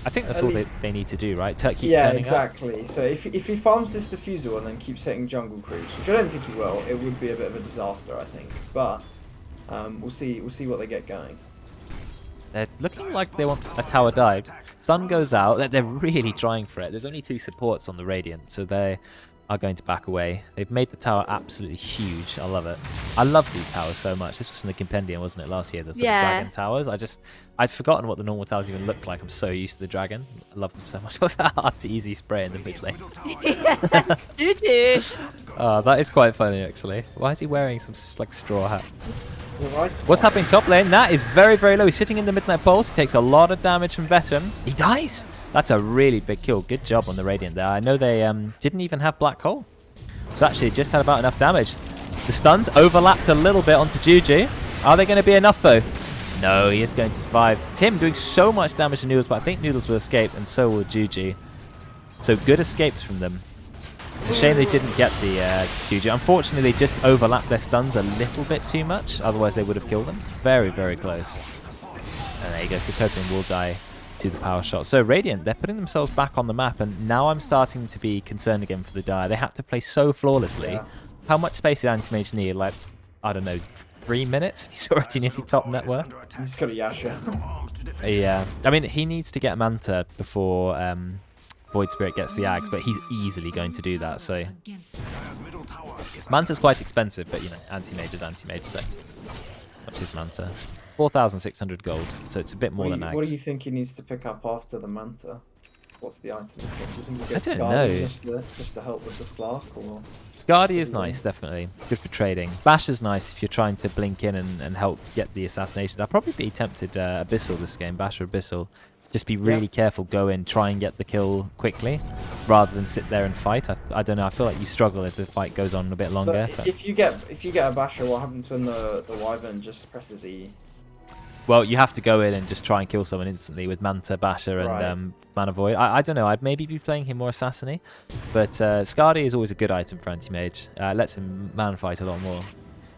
I think that's At all least- they need to do, right? Keep Yeah, turning up. exactly. So if he farms this diffusal and then keeps hitting jungle creeps, which I don't think he will, it would be a bit of a disaster, I think. But we'll see what they get going. They're looking like they want a tower dive. Sun goes out. They're really trying for it. There's only 2 supports on the Radiant, so they are going to back away. They've made the tower absolutely huge. I love it. I love these towers so much. This was from the Compendium, wasn't it, last year? The sort of dragon towers. I'd forgotten what the normal towers even looked like. I'm so used to the dragon. I love them so much. What's that hard to easy spray in the mid lane? GG. Oh, that is quite funny, actually. Why is he wearing some like straw hat? Rice What's farm. happening top lane? That is very, very low. He's sitting in the Midnight Pulse. He takes a lot of damage from Veteran. He dies. That's a really big kill. Good job on the Radiant there. I know they didn't even have Black Hole. So actually just had about enough damage. The stuns overlapped a little bit onto Juju. Are they going to be enough though? No, he is going to survive. Tim doing so much damage to Noodles, but I think Noodles will escape and so will Juju. So good escapes from them. It's a shame they didn't get the Juju. Unfortunately, they just overlapped their stuns a little bit too much. Otherwise, they would have killed them. Very, very close. And there you go. Kokopian will die to the power shot. So Radiant, they're putting themselves back on the map. And now I'm starting to be concerned again for the Dire. They had to play so flawlessly. Yeah. How much space did Anti-Mage need? Like, I don't know, 3 minutes? He's already nearly top net worth. He's got a Yasha. Yeah. I mean, he needs to get Manta before Void Spirit gets the Ags, but he's easily going to do that, so... Manta's quite expensive, but, you know, Anti-Mage is Anti-Mage, so... Much is Manta? 4,600 gold, so it's a bit more than Ags. What do you think he needs to pick up after the Manta? What's the item this game? Do you think he gets I don't Scarlet know. just to help with the Slark, or...? Scardy is nice, definitely. Good for trading. Bash is nice if you're trying to blink in and help get the assassinations. I'll probably be tempted Abyssal this game, Bash or Abyssal. Just be really careful, go in, try and get the kill quickly, rather than sit there and fight. I don't know, I feel like you struggle if the fight goes on a bit longer. But if you get a Basher, what happens when the Wyvern just presses E? Well, you have to go in and just try and kill someone instantly with Manta, Basher, and Mana Void. I don't know, I'd maybe be playing him more assassin-y, but Scardy is always a good item for Anti-Mage. Lets him man fight a lot more.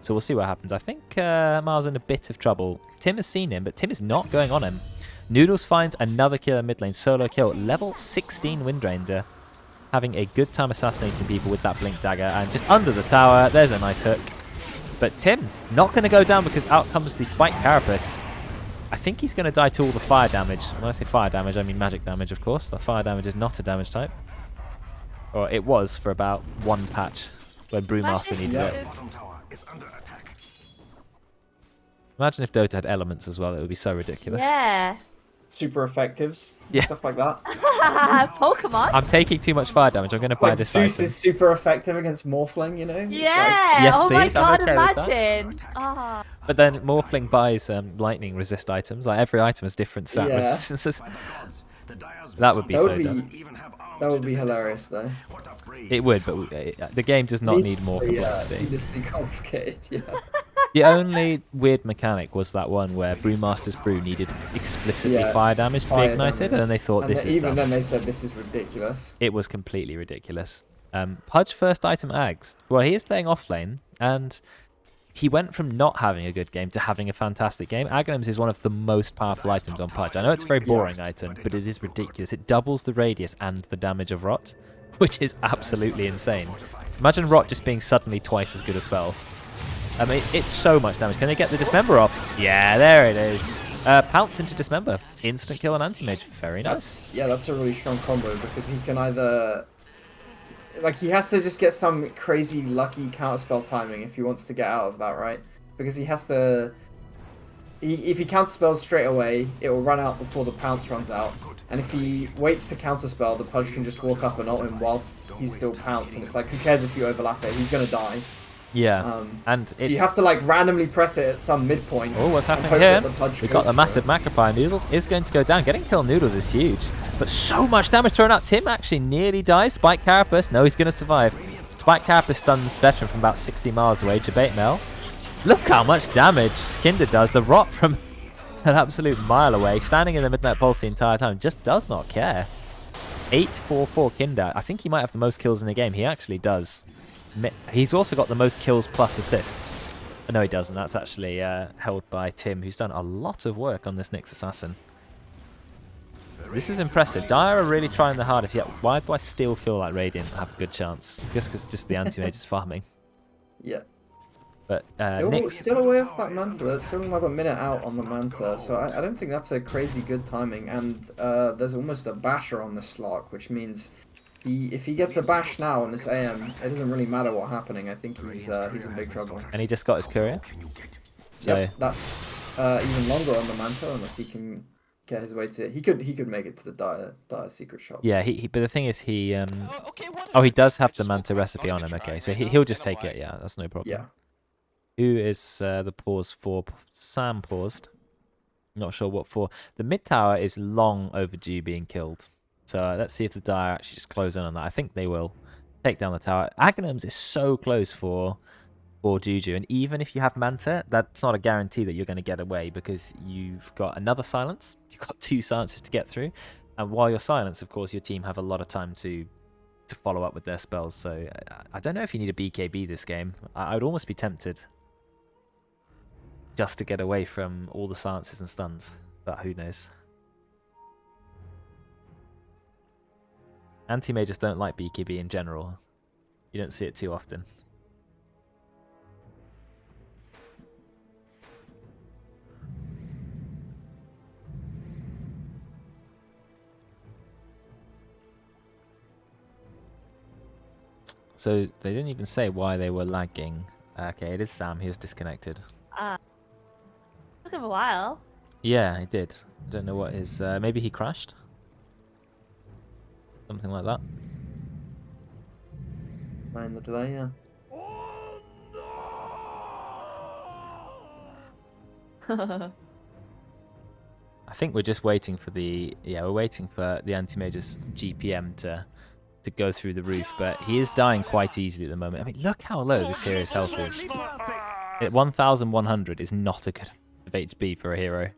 So we'll see what happens. I think Miles in a bit of trouble. Tim has seen him, but Tim is not going on him. Noodles finds another killer mid lane, solo kill, level 16 Windranger. Having a good time assassinating people with that Blink Dagger, and just under the tower, there's a nice hook. But Tim, not going to go down because out comes the Spike Carapace. I think he's going to die to all the fire damage. When I say fire damage, I mean magic damage, of course. The fire damage is not a damage type. Or it was for about one patch when Brewmaster needed it. Imagine if Dota had elements as well, it would be so ridiculous. Yeah. Super effectives, Yeah. stuff like that. Pokemon. I'm taking too much fire damage, I'm going to buy Like this Zeus item. is super effective against Morphling, you know? It's Yeah. Yes, oh my please, I'm god, okay with that. imagine. Ah. But then Morphling buys lightning resist items. Like every item has different stat Yeah. resistances. That would be That so would be, dumb. that would be hilarious, though. It would, but the game does not need more Yeah, complexity. needlessly complicated, yeah. The only weird mechanic was that one where Brewmaster's Brew needed explicitly Yeah, fire damage to be fire ignited, damage. and then they thought And this is even dumb. then they said this is ridiculous. It was completely ridiculous. Pudge first item Ags. Well, he is playing offlane, and he went from not having a good game to having a fantastic game. Aghanims is one of the most powerful items on Pudge. I know it's a very boring item, but it is ridiculous. It doubles the radius and the damage of Rot, which is absolutely insane. Imagine Rot just being suddenly twice as good a spell. I mean, it's so much damage. Can they get the Dismember off? Yeah, there it is. Pounce into Dismember. Instant kill on Anti-Mage. Very nice. That's a really strong combo because he can either... Like, he has to just get some crazy lucky counterspell timing if he wants to get out of that, right? Because he has to... If he counterspells straight away, it will run out before the pounce runs out. And if he waits to counterspell, the Pudge can just walk up and ult him whilst he's still pounced. And it's like, who cares if you overlap it? He's going to die. Yeah, and So it's... you have to, like, randomly press it at some midpoint. Oh, what's and happening hope here? that the Pudge We goes got the for massive it. Macropie. Noodles is going to go down. Getting kill Noodles is huge. But so much damage thrown out. Tim actually nearly dies. Spike Carapace. No, he's going to survive. Spike Carapace stuns Veteran from about 60 miles away. Debate Mel. Look how much damage Kinder does. The Rot from an absolute mile away. Standing in the Midnight Pulse the entire time. Just does not care. 844 Kinder. I think he might have the most kills in the game. He actually does. He's also got the most kills plus assists. No, he doesn't. That's actually held by Tim, who's done a lot of work on this Nyx Assassin. This is impressive. Dire are really trying the hardest. Yet, why do I still feel like Radiant have a good chance? Just the Anti-Mage is farming. Yeah. But Nyx... Still away off that Manta. There's still another minute out on the Manta, so I don't think that's a crazy good timing. And there's almost a basher on the Slark, which means if he gets a bash now on this AM, it doesn't really matter what's happening. I think he's in big trouble. And he just got his courier. So yep, that's even longer on the Manta unless he can get his way to it. He could make it to the dire secret shop. Yeah, but the thing is he oh, he does have the Manta recipe on him. Okay, so he'll just take it. Yeah, that's no problem. Yeah. Who is the pause for? Sam paused. Not sure what for. The mid tower is long overdue being killed. So let's see if the Dire actually just close in on that. I think they will take down the tower. Aghanim's is so close for Juju, and even if you have Manta, that's not a guarantee that you're going to get away because you've got another silence. You've got 2 silences to get through, and while you're silenced, of course, your team have a lot of time to follow up with their spells. So I don't know if you need a BKB this game. I would almost be tempted just to get away from all the silences and stuns, but who knows. Anti-Mages don't like BKB in general. You don't see it too often. So they didn't even say why they were lagging. Okay, it is Sam. He was disconnected. Took him a while. Yeah, he did. I don't know what his... maybe he crashed? Something like that. Mind the delay, yeah. I think we're just waiting for the... Yeah, we're waiting for the Anti-Mage's GPM to go through the roof, but he is dying quite easily at the moment. I mean, look how low this hero's health is. 1,100 is not a good HP for a hero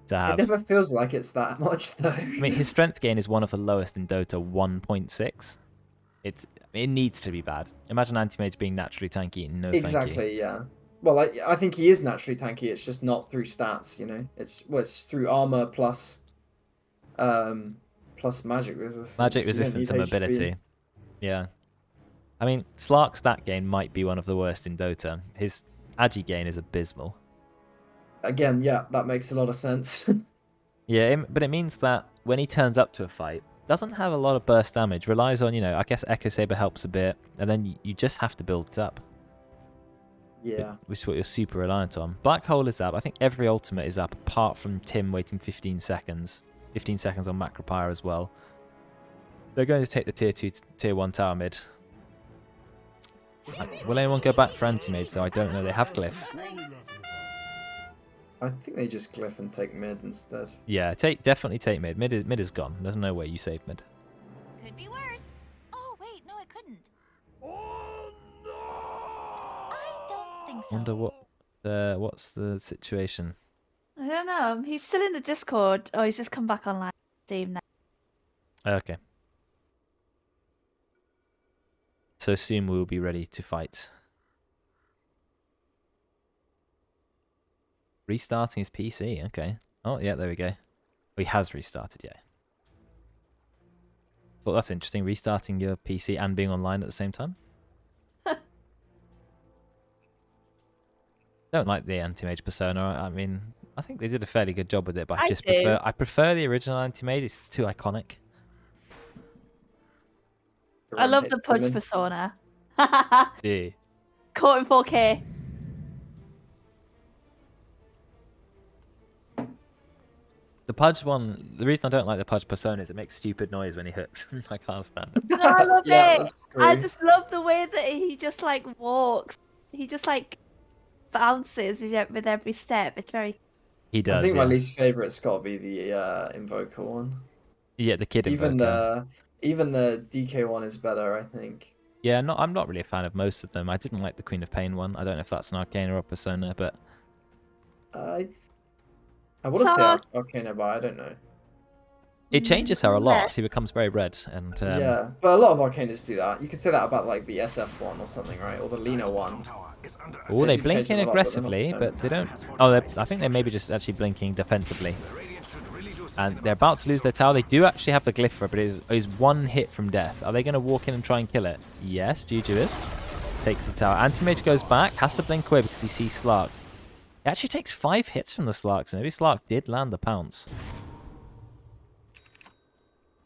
to have. It never feels like it's that much, though. I mean, his strength gain is one of the lowest in Dota, 1.6. It needs to be bad. Imagine Anti-Mage being naturally tanky. No, exactly, thank you. Yeah. Well, I think he is naturally tanky. It's just not through stats, you know. It's through armor plus magic resistance. Magic resistance and mobility. Yeah. I mean, Slark's stat gain might be one of the worst in Dota. His agi gain is abysmal. Again, yeah, that makes a lot of sense. Yeah, but it means that when he turns up to a fight, doesn't have a lot of burst damage, relies on, I guess Echo Saber helps a bit, and then you just have to build it up. Yeah. Which is what you're super reliant on. Black Hole is up. I think every ultimate is up, apart from Tim waiting 15 seconds. 15 seconds on Macropyre as well. They're going to take the tier 2, tier 1 tower mid. Will anyone go back for Anti-Mage though? I don't know. They have Glyph. I think they just glyph and take mid instead. Yeah, definitely take mid. Mid is gone. There's no way you save mid. Could be worse. Oh wait, no, it couldn't. Oh no! I don't think so. Wonder what's the situation. I don't know. He's still in the Discord. Oh, he's just come back online. Team now. Okay. So soon we'll be ready to fight. Restarting his PC, okay. Oh, yeah, there we go. He has restarted, yeah. Well, that's interesting. Restarting your PC and being online at the same time. Don't like the Anti-Mage persona. I mean, I think they did a fairly good job with it, but I prefer the original Anti-Mage. It's too iconic. I love the Pudge persona. Yeah. Caught in 4K. The Pudge one, the reason I don't like the Pudge persona is it makes stupid noise when he hooks. I can't stand it. No, I love Yeah, it. I just love the way that he just like walks. He just like bounces with every step. It's very... He does, I think my least favourite's got to be the Invoker one. Yeah, the kid Invoker. Even the DK one is better, I think. Yeah, I'm not really a fan of most of them. I didn't like the Queen of Pain one. I don't know if that's an Arcana or Persona, but... I want to say Arcana, but I don't know. It changes her a lot. She becomes very red, and yeah, but a lot of Arcanists do that. You could say that about like the SF one or something, right? Or the Lina one. oh, they do blink change in them a lot, but they're not aggressively, but they don't. personas. Oh, I think they may be just actually blinking defensively. And they're about to lose their tower. They do actually have the glyph for it, but it is one hit from death. Are they going to walk in and try and kill it? Yes, Juju is. Takes the tower. Anti-Mage goes back, has to blink away because he sees Slark. It actually takes 5 hits from the Slark, so maybe Slark did land the pounce.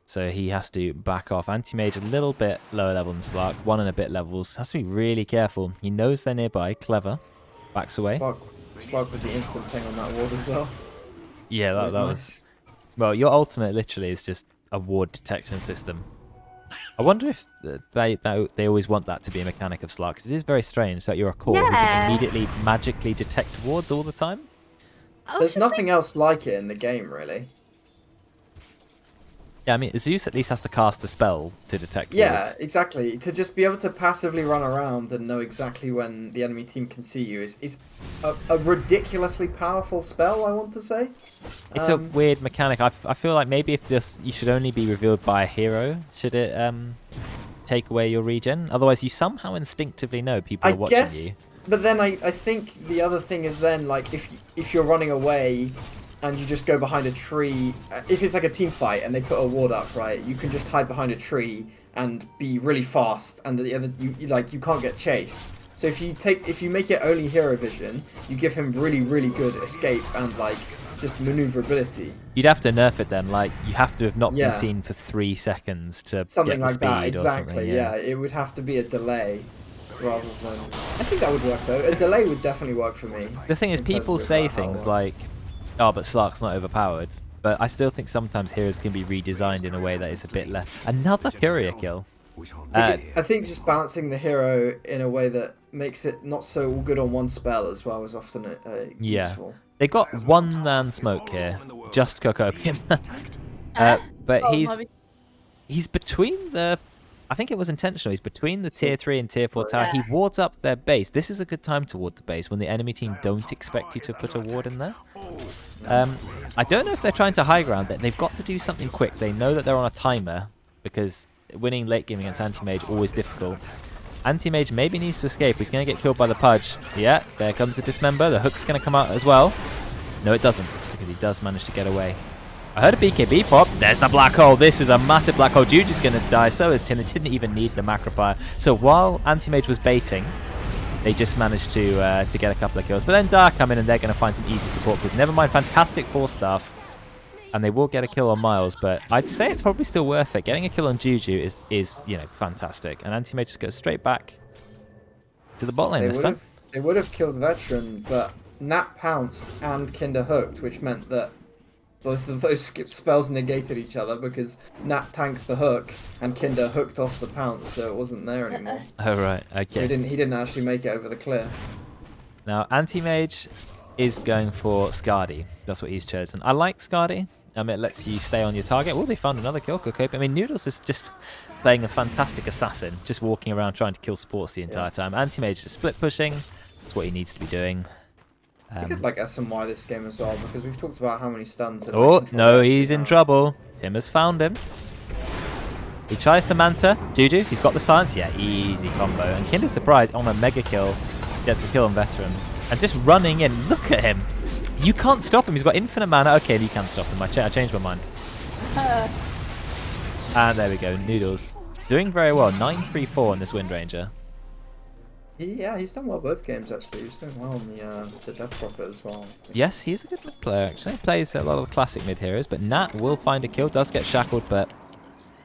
So he has to back off. Anti-Mage a little bit lower level than Slark. 1 and a bit levels. Has to be really careful. He knows they're nearby. Clever. Backs away. Slug with the instant ping on that ward as well. Yeah, that was was... nice. Well, your ultimate literally is just a ward detection system. I wonder if they always want that to be a mechanic of Slark, because it is very strange that you're a core who can immediately magically detect wards all the time. There's nothing else like it in the game, really. Yeah, I mean, Zeus at least has to cast a spell to detect Yeah, wards. exactly. To just be able to passively run around and know exactly when the enemy team can see you is a ridiculously powerful spell, I want to say. It's a weird mechanic. I feel like maybe if this, you should only be revealed by a hero, should it take away your regen? Otherwise, you somehow instinctively know people are watching you. But then I think the other thing is then, like, if you're running away and you just go behind a tree, if it's like a team fight and they put a ward up, right, you can just hide behind a tree and be really fast, and the other you can't get chased. So if you make it only hero vision, you give him really good escape and like just maneuverability. You'd have to nerf it then, like you have to have not Yeah. been seen for 3 seconds to Something get the like speed that, or exactly. something. Yeah, it would have to be a delay rather than. I think that would work though. A delay would definitely work for me. The thing is, in people terms of, say how things it like, "Oh, but Slark's not overpowered." But I still think sometimes heroes can be redesigned in a way that is a bit less. Another courier kill. I think just balancing the hero in a way that makes it not so all good on one spell as well is often Yeah. useful. They got one man smoke here, just Cocopium. But he's between the... I think it was intentional. He's between the tier 3 and tier 4 tower. He wards up their base. This is a good time to ward the base when the enemy team don't expect you to put a ward in there. I don't know if they're trying to high ground it. They've got to do something quick. They know that they're on a timer because winning late game against Anti-Mage always difficult. Anti-Mage maybe needs to escape. He's going to get killed by the Pudge. Yeah, there comes the Dismember. The hook's going to come out as well. No, it doesn't, because he does manage to get away. I heard a BKB pops. There's the black hole. This is a massive black hole. Juju's going to die. So is Tim. They didn't even need the Macropire. So while Anti-Mage was baiting, they just managed to get a couple of kills. But then Dark come in and they're going to find some easy support. But never mind, fantastic 4-staff. And they will get a kill on Miles, but I'd say it's probably still worth it. Getting a kill on Juju is you know, fantastic. And Anti-Mage just goes straight back to the bot lane this time. They would have killed Veteran, but Nat pounced and Kinder hooked, which meant that both of those spells negated each other because Nat tanked the hook and Kinder hooked off the pounce, so it wasn't there anymore. Oh, right. Okay. So he didn't actually make it over the cliff. Now, Anti-Mage is going for Skadi. That's what he's chosen. I like Skadi. It lets you stay on your target. Oh, they found another kill. Cocope. I mean, Noodles is just playing a fantastic assassin, just walking around trying to kill supports the entire time. Anti-Mage is split pushing. That's what he needs to be doing. I could like SMY this game as well, because we've talked about how many stuns. And, Oh, like, no, he's in trouble. Tim has found him. He tries to Manta. Juju, he's got the silence. Yeah, easy combo. And Kinder's surprised on a mega kill. Gets a kill on Veteran. And just running in. Look at him. You can't stop him. He's got infinite mana. Okay, you can stop him. I changed my mind. And there we go. Noodles. Doing very well. 9-3-4 on this Wind Ranger. Yeah, he's done well both games, actually. He's doing well on the Death Prophet as well. Yes, he's a good mid player, actually. He plays a lot of classic mid heroes, but Nat will find a kill. Does get shackled, but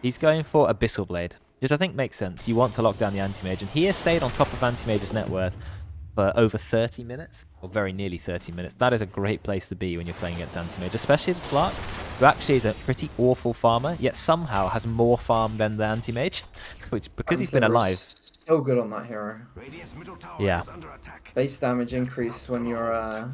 he's going for Abyssal Blade, which I think makes sense. You want to lock down the Anti-Mage, and he has stayed on top of Anti-Mage's net worth for over 30 minutes, or very nearly 30 minutes. That is a great place to be when you're playing against Anti-Mage, especially as a Slark, who actually is a pretty awful farmer, yet somehow has more farm than the Anti-Mage, which, because he's been alive. So good on that hero. Yeah. Base damage increase when your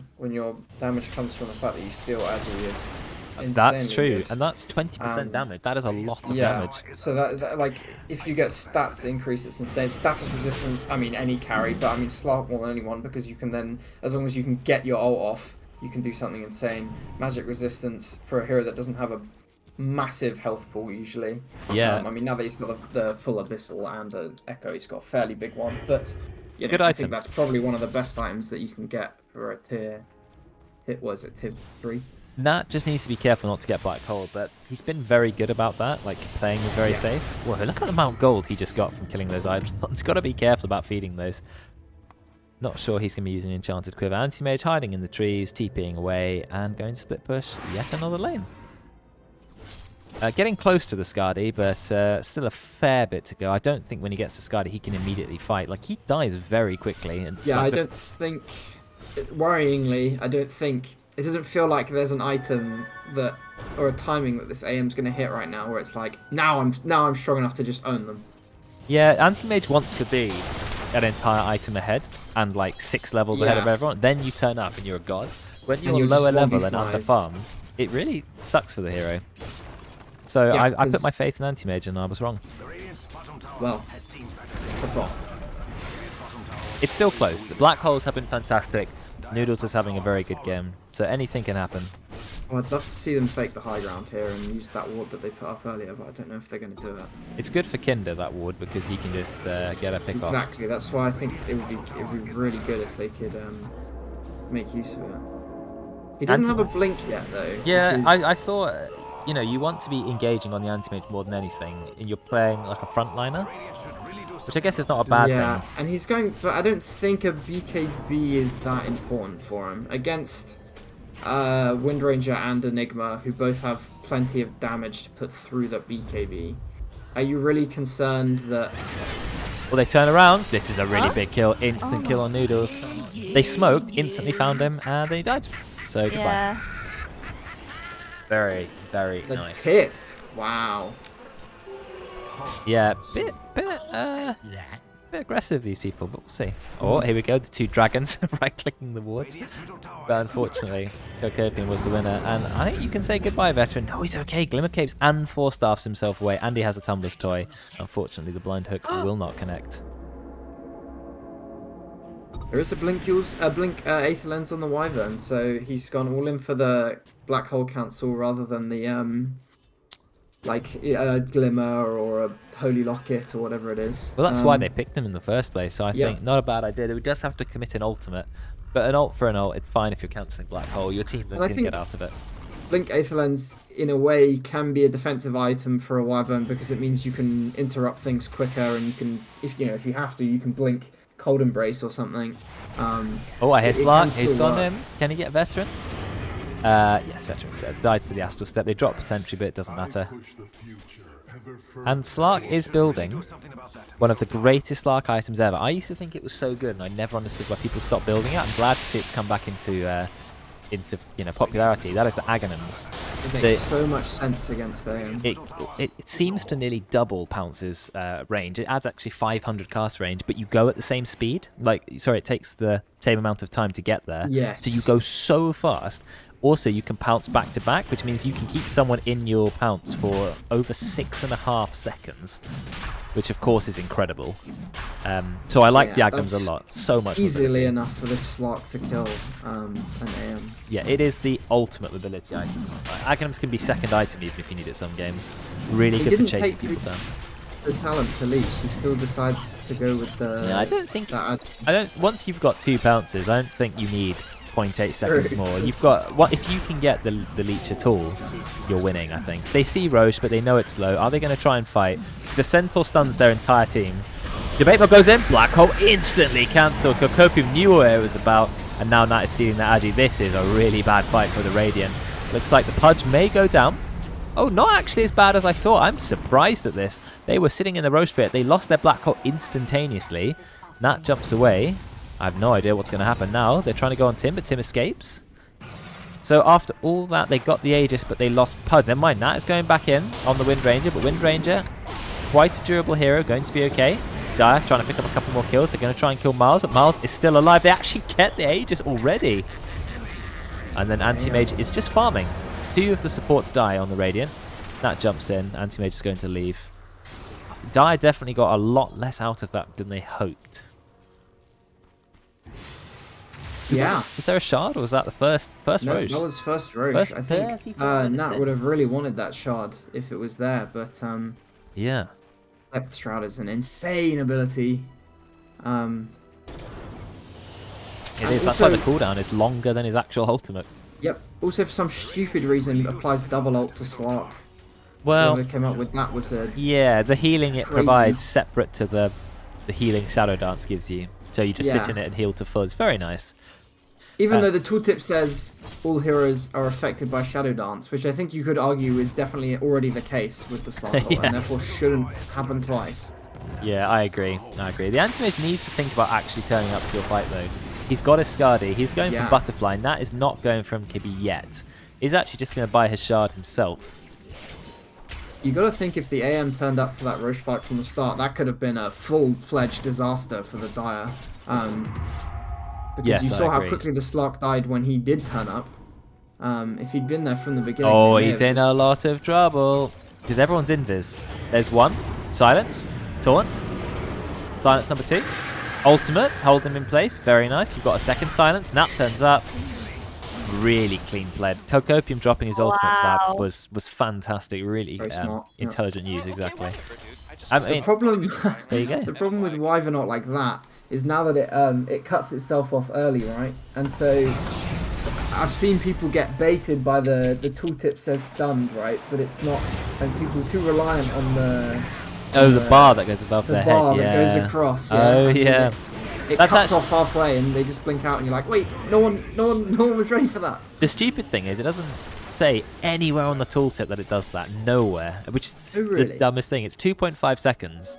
damage comes from the fact that you steal Agi is That's true, good. and that's 20% damage. That is a lot of damage. So that like if you get stats increase, it's insane. Status resistance. I mean any carry, but I mean Slark more than anyone because you can then, as long as you can get your ult off, you can do something insane. Magic resistance for a hero that doesn't have a massive health pool usually. Yeah. I mean, now that he's got the full Abyssal and an Echo, he's got a fairly big one. But you know, Good I item. think that's probably one of the best items that you can get for a tier. Was it tier 3? Nat just needs to be careful not to get Black Hole, but he's been very good about that, like playing it very safe. Whoa, look at the amount of gold he just got from killing those items. Got to be careful about feeding those. Not sure he's going to be using Enchanted Quiver. Anti-Mage hiding in the trees, TPing away, and going to split push yet another lane. Getting close to the Skadi, but still a fair bit to go. I don't think when he gets to Skadi he can immediately fight. Like, he dies very quickly. And Yeah, like, I don't think... Worryingly, I don't think... It doesn't feel like there's an item that... Or a timing that this AM's going to hit right now where it's like, now I'm strong enough to just own them. Yeah, Anti-Mage wants to be an entire item ahead and like 6 levels ahead of everyone. Then you turn up and you're a god. When you're lower level and underfarmed, it really sucks for the hero. So Yeah, I put my faith in Anti-Mage and I was wrong. Well, It's still close. The Black Holes have been fantastic. Noodles is having a very good game. So anything can happen. well, I'd love to see them fake the high ground here and use that ward that they put up earlier, but I don't know if they're going to do it. It's good for Kinder, that ward, because he can just get a pick off. Exactly, that's why I think it would be really good if they could make use of it. He doesn't have a blink yet, though. Yeah, which is... I thought, you know, you want to be engaging on the Anti-Mage more than anything, and you're playing like a frontliner, which I guess is not a bad thing. And he's going, but I don't think a BKB is that important for him. Against Windranger and Enigma, who both have plenty of damage to put through the BKB, are you really concerned that... Well, they turn around. This is a really big kill. Instant kill on Noodles. They smoked, instantly found him, and then he died. So goodbye. Yeah. Very, very The nice. tip! Wow. Yeah, bit aggressive, these people, but we'll see. Oh, here we go, the 2 dragons right-clicking the wards. But unfortunately, Kokopian was the winner, and I think you can say goodbye, veteran. No, he's okay. Glimmer Capes and 4 staffs himself away, and he has a Tumbler's Toy. Unfortunately, the blind hook will not connect. There is a blink Aether Lens on the Wyvern, so he's gone all in for the Black Hole Council rather than the Glimmer or a Holy Locket or whatever it is. Well, that's why they picked him in the first place, so I think not a bad idea. He does have to commit an ultimate, but an ult for an ult, it's fine if you're cancelling Black Hole. Your team can get out of it. Blink Aether Lens, in a way, can be a defensive item for a Wyvern because it means you can interrupt things quicker, and you can, if you have to, you can blink Cold Embrace or something. Oh, I hear Slark. He's gone in. Can he get veteran? Yes, veteran instead. Died to the Astral Step. They dropped a sentry, but it doesn't matter. And Slark is building one of the greatest Slark items ever. I used to think it was so good, and I never understood why people stopped building it. I'm glad to see it's come back into popularity. That is the Aghanim's. It makes so much sense against them. It seems to nearly double Pounce's range. It adds actually 500 cast range, but you go at the same speed. It takes the same amount of time to get there. Yes. So you go so fast. Also, you can pounce back to back, which means you can keep someone in your pounce for over 6.5 seconds, which of course is incredible. So I like the Aghanim's a lot. So much easily mobility. enough for this Slark to kill an AM. Yeah, it is the ultimate mobility item. Aghanim's can be second item even if you need it some games. Really good for chasing people down. The talent to leech, he still decides to go with the... Yeah, I don't think... Once you've got 2 pounces, I don't think you need 0.8 seconds more. You've got... if you can get the leech at all, you're winning, I think. They see Roche, but they know it's low. Are they going to try and fight? The Centaur stuns their entire team. Debatable goes in. Black Hole instantly cancelled. Kokopium knew what it was about, and now Nat is stealing the Agi. This is a really bad fight for the Radiant. Looks like the Pudge may go down. Oh, not actually as bad as I thought. I'm surprised at this. They were sitting in the Roche pit. They lost their Black Hole instantaneously. Nat jumps away. I have no idea what's going to happen now. They're trying to go on Tim, but Tim escapes. So after all that, they got the Aegis, but they lost Pud. Never mind, Nat is going back in on the Windranger, but Windranger, quite a durable hero, going to be okay. Dire trying to pick up a couple more kills. They're going to try and kill Miles, but Miles is still alive. They actually get the Aegis already. And then Anti-Mage is just farming. 2 of the supports die on the Radiant. Nat jumps in. Anti-Mage is going to leave. Dire definitely got a lot less out of that than they hoped. Yeah. Was there a shard or was that the first No, Roche? that was first Roche. First I think 35 minutes Nat in. would have really wanted that shard if it was there, but Yeah. Depth Shroud is an insane ability. It is. That's why the cooldown is longer than his actual ultimate. Yep. Also, for some stupid reason, applies double ult to Slark. Well, Whoever came up with that was a yeah, the healing it crazy. provides separate to the healing Shadow Dance gives you. So you just sit Yeah. in it and heal to full. It's very nice. Even though the tooltip says all heroes are affected by Shadow Dance, which I think you could argue is definitely already the case with the Slark ult, Yeah. and therefore shouldn't happen twice. Yeah, I agree. I agree. The Anti-Mage needs to think about actually turning up to a fight, though. He's got his Skadi. He's going Yeah. from Butterfly, and that is not going from Kibby yet. He's actually just going to buy his shard himself. You gotta think if the AM turned up to that Roche fight from the start, that could have been a full-fledged disaster for the Dire. Because Yes, you I saw how agree. quickly the Slark died when he did turn up. If he'd been there from the beginning... Oh, they may he's have in a just- lot of trouble. Because everyone's invis. There's one. Silence. Taunt. Silence number 2. Ultimate. Hold him in place. Very nice. You've got a second silence. Nat turns up. Really clean played. Cocopium dropping his ultimate for Wow. that was fantastic. Really Very smart, yeah. intelligent use, exactly. Whatever, dude. I just I The mean, problem... there you go. The problem with Wyvernaut like that is now that it cuts itself off early, right? And so I've seen people get baited by the tooltip says stunned, right? But it's not, and people too reliant on the bar that goes above the their bar head. that Yeah. goes across. Oh and yeah. It That's cuts actu- off halfway, and they just blink out, and you're like, wait, no one was ready for that. The stupid thing is, it doesn't say anywhere on the tooltip that it does that. Nowhere, which is Oh, the really? dumbest thing. It's 2.5 seconds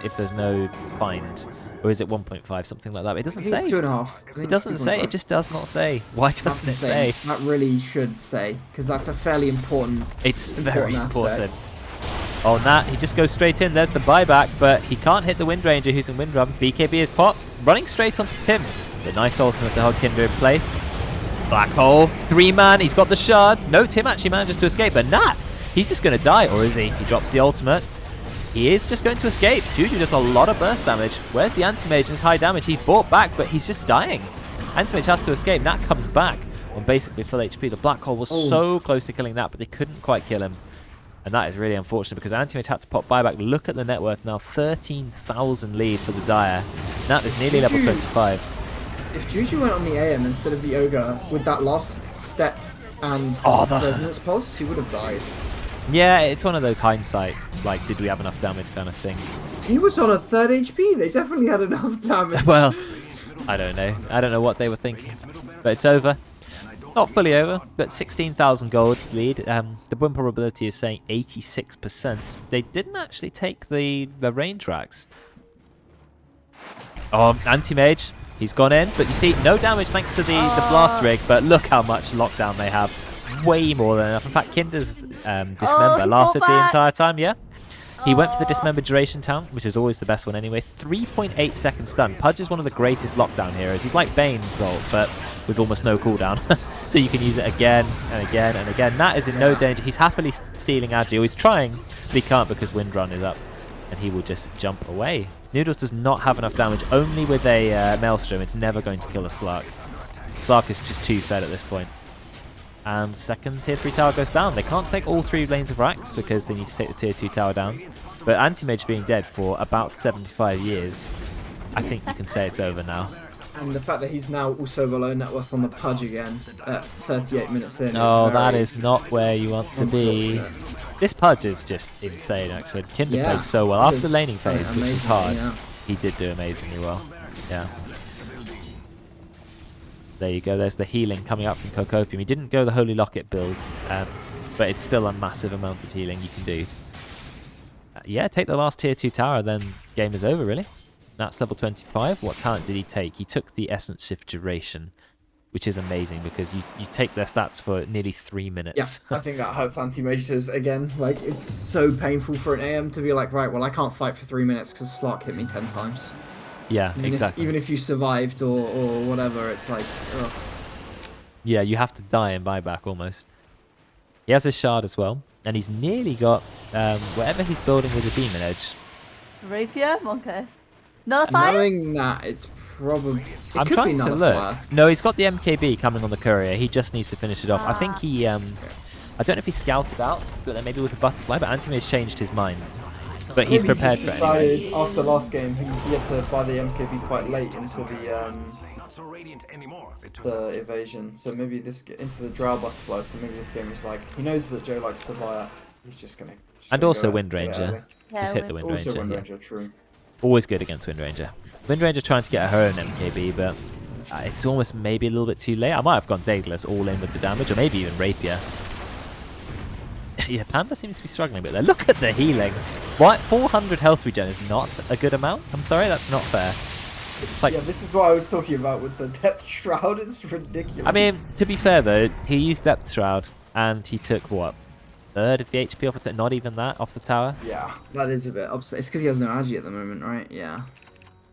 if there's no find, or is it 1.5, something like that? It doesn't I think say. it's 2.5. I think It it's doesn't say. 2.5. It just does not say. Why That's doesn't it say? insane. That really should say, because that's a fairly important. It's very Important important. On that, he just goes straight in. There's the buyback, but he can't hit the Wind Ranger who's in Wind Run. BKB is pop, running straight onto Tim. The nice ultimate to hold Kinder in place. Black hole, 3-man, he's got the shard. No, Tim actually manages to escape, but Nat, he's just going to die, or is he? He drops the ultimate. He is just going to escape. Juju does a lot of burst damage. Where's the Anti-Mage and his high damage? He fought back, but he's just dying. Anti-Mage has to escape. Nat comes back on basically full HP. The Black Hole was so close to killing Nat, but they couldn't quite kill him. And that is really unfortunate because Anti-Mage had to pop buyback. Look at the net worth now. 13,000 lead for the Dire. Nat is nearly level 25. If Juju went on the AM instead of the Ogre with that last step and the- resonance pulse, he would have died. Yeah, it's one of those hindsight, like, did we have enough damage kind of thing. He was on a 3rd HP. They definitely had enough damage. Well, I don't know. I don't know what they were thinking. But it's over. Not fully over, but 16,000 gold lead. The win probability is saying 86%. They didn't actually take the range racks. Oh, Anti-Mage. He's gone in, but you see, no damage thanks to the blast rig, but look how much lockdown they have. Way more than enough. In fact, Kinder's Dismember he lasted pulled the back. entire time, yeah. He went for the Dismember duration count, which is always the best one anyway. 3.8 second stun. Pudge is one of the greatest lockdown heroes. He's like Bane's ult, but with almost no cooldown. So you can use it again and again and again. Nat is in no danger. He's happily stealing Agi, or he's trying, but he can't because Wind Run is up. And he will just jump away. Noodles does not have enough damage. Only with a Maelstrom, it's never going to kill a Slark. Slark is just too fed at this point. And the second tier 3 tower goes down. They can't take all 3 lanes of racks because they need to take the tier 2 tower down. But Anti-Mage being dead for about 75 years, I think you can say it's over now. And the fact that he's now also below net worth on the Pudge again at 38 minutes in. Oh, that very is not where you want to be. unfortunate. This Pudge is just insane, actually. Kinder Yeah, played so well. it After is the laning phase, which was amazing, hard, yeah. he did do amazingly well. Yeah. There you go. There's the healing coming up from Cocopium. He didn't go the Holy Locket build, but it's still a massive amount of healing you can do. Yeah, take the last tier 2 tower, then game is over, really. That's level 25. What talent did he take? He took the Essence Shift Duration, which is amazing because you take their stats for nearly 3 Yeah, minutes. I think that hurts anti-mages again. Like, it's so painful for an AM to be like, right, well, I can't fight for 3 minutes because Slark hit me 10 times. Yeah, exactly. Even if you survived or whatever, it's like, ugh. Yeah, you have to die in buyback almost. He has a shard as well, and he's nearly got whatever he's building with the Demon Edge. Rapier, Monkus. Another And fire? knowing that, it's Probably. I'm trying to look. No, he's got the MKB coming on the courier. He just needs to finish it off. I think he, I don't know if he scouted out, but then maybe it was a butterfly, but Anti-Mage changed his mind. But he's prepared for it anyway. Decided after last game he had to buy the MKB quite late into the evasion. So maybe into the Drow Butterfly. So maybe this game is like he knows that Joe likes to buy it. He's just gonna. And also Wind Ranger. Just hit the Wind Ranger. Also Wind Ranger, true. Always good against Wind Ranger. Wind Ranger trying to get her own MKB, but it's almost maybe a little bit too late. I might have gone Daedalus all in with the damage, or maybe even Rapier. Yeah, Panda seems to be struggling a bit there. Look at the healing. Why 400 health regen is not a good amount? I'm sorry, that's not fair. It's like, yeah, this is what I was talking about with the Depth Shroud. It's ridiculous. I mean, to be fair though, he used Depth Shroud and he took what? Third of the HP off the not even that off the tower. Yeah, that is a bit upset. It's because he has no agi at the moment, right? Yeah.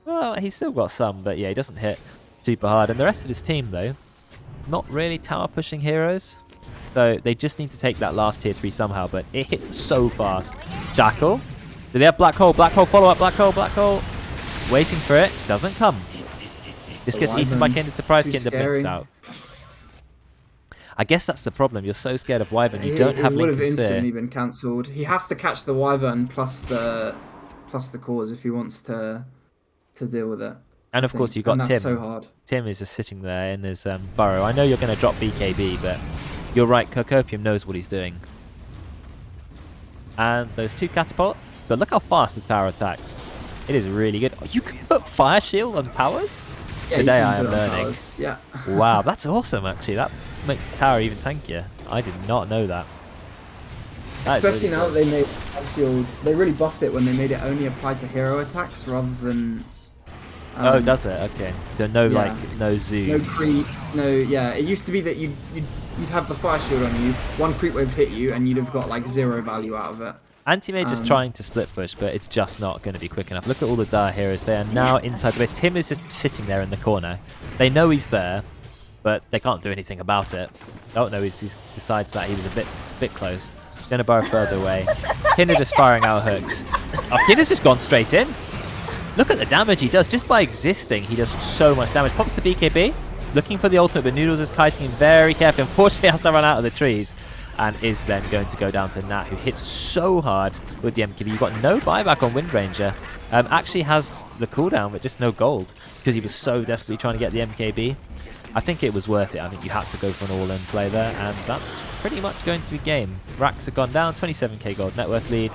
Well, he's still got some, but yeah, he doesn't hit super hard. And the rest of his team though, not really tower pushing heroes. So they just need to take that last tier 3 somehow, but it hits so fast. Jackal. Do they have Black Hole? Black Hole follow up. Black Hole. Black Hole. Waiting for it. Doesn't come. Just gets eaten by Kinder. Surprise Kinder blinks out. I guess that's the problem. You're so scared of Wyvern. You don't have Lincoln Sphere. It would have instantly been cancelled. He has to catch the Wyvern plus the cause if he wants to deal with it. And of course you got Tim. That's so hard. Tim is just sitting there in his burrow. I know you're going to drop BKB, but you're right. Kokopium knows what he's doing. And those 2 catapults. But look how fast the tower attacks. It is really good. Oh, you can put Fire Shield on towers? Yeah, Today I am learning. Yeah. Wow, that's awesome actually. That makes the tower even tankier. I did not know that. Especially now that they made Shield, they really buffed it when they made it only apply to hero attacks rather than. Oh, does it? Okay. So no, like no zoo. No creeps. No, yeah. It used to be that you'd have the Fire Shield on you. One creep wave hit you, and you'd have got like 0 value out of it. Anti-Mage is trying to split push, but it's just not going to be quick enough. Look at all the Dire heroes. They are now inside the base. Tim is just sitting there in the corner. They know he's there, but they can't do anything about it. Oh no, he decides that he was a bit close. Gonna burrow further away. Kinder just firing out hooks. Oh, Kinder's just gone straight in. Look at the damage he does. Just by existing, he does so much damage. Pops the BKB. Looking for the ultimate, but Noodles is kiting him very carefully. Unfortunately, has to run out of the trees. And is then going to go down to Nat, who hits so hard with the MKB. You've got no buyback on Wind Ranger. Actually has the cooldown, but just no gold. Because he was so desperately trying to get the MKB. I think it was worth it. I think you had to go for an all-in play there. And that's pretty much going to be game. Racks have gone down, 27k gold net worth lead.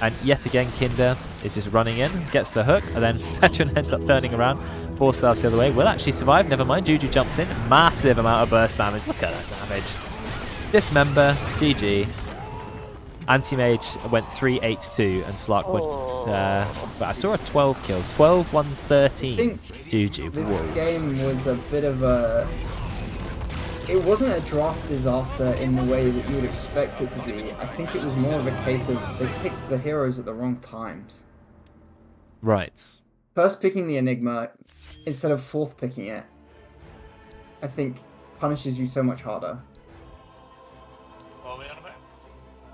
And yet again, Kinder is just running in, gets the hook, and then Veteran ends up turning around. 4 stars the other way. Will actually survive, never mind. Juju jumps in. Massive amount of burst damage. Look at that damage. Dismember, GG. Anti-Mage went 3-8-2 and Slark went. But I saw a 12 kill. 12-1-13. GG. This game was a bit of a. It wasn't a draft disaster in the way that you would expect it to be. I think it was more of a case of they picked the heroes at the wrong times. Right. First picking the Enigma instead of 4th picking it, I think punishes you so much harder.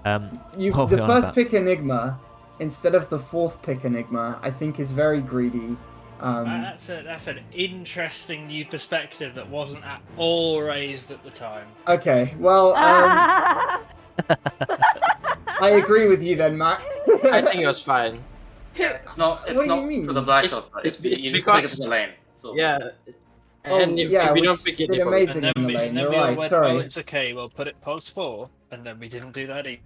The first pick Enigma instead of the 4th pick Enigma, I think, is very greedy. That's an interesting new perspective that wasn't at all raised at the time. Okay, well, I agree with you then, Matt. I think it was fine. It's not. It's What do not you mean? for the black It's- shot. it's You just pick it in the lane. So. Yeah. Oh, And if we don't pick it, did it amazing And in the lane. then You're we all right. went, Sorry. oh, it's okay, we'll put it post 4, and then we didn't do that either.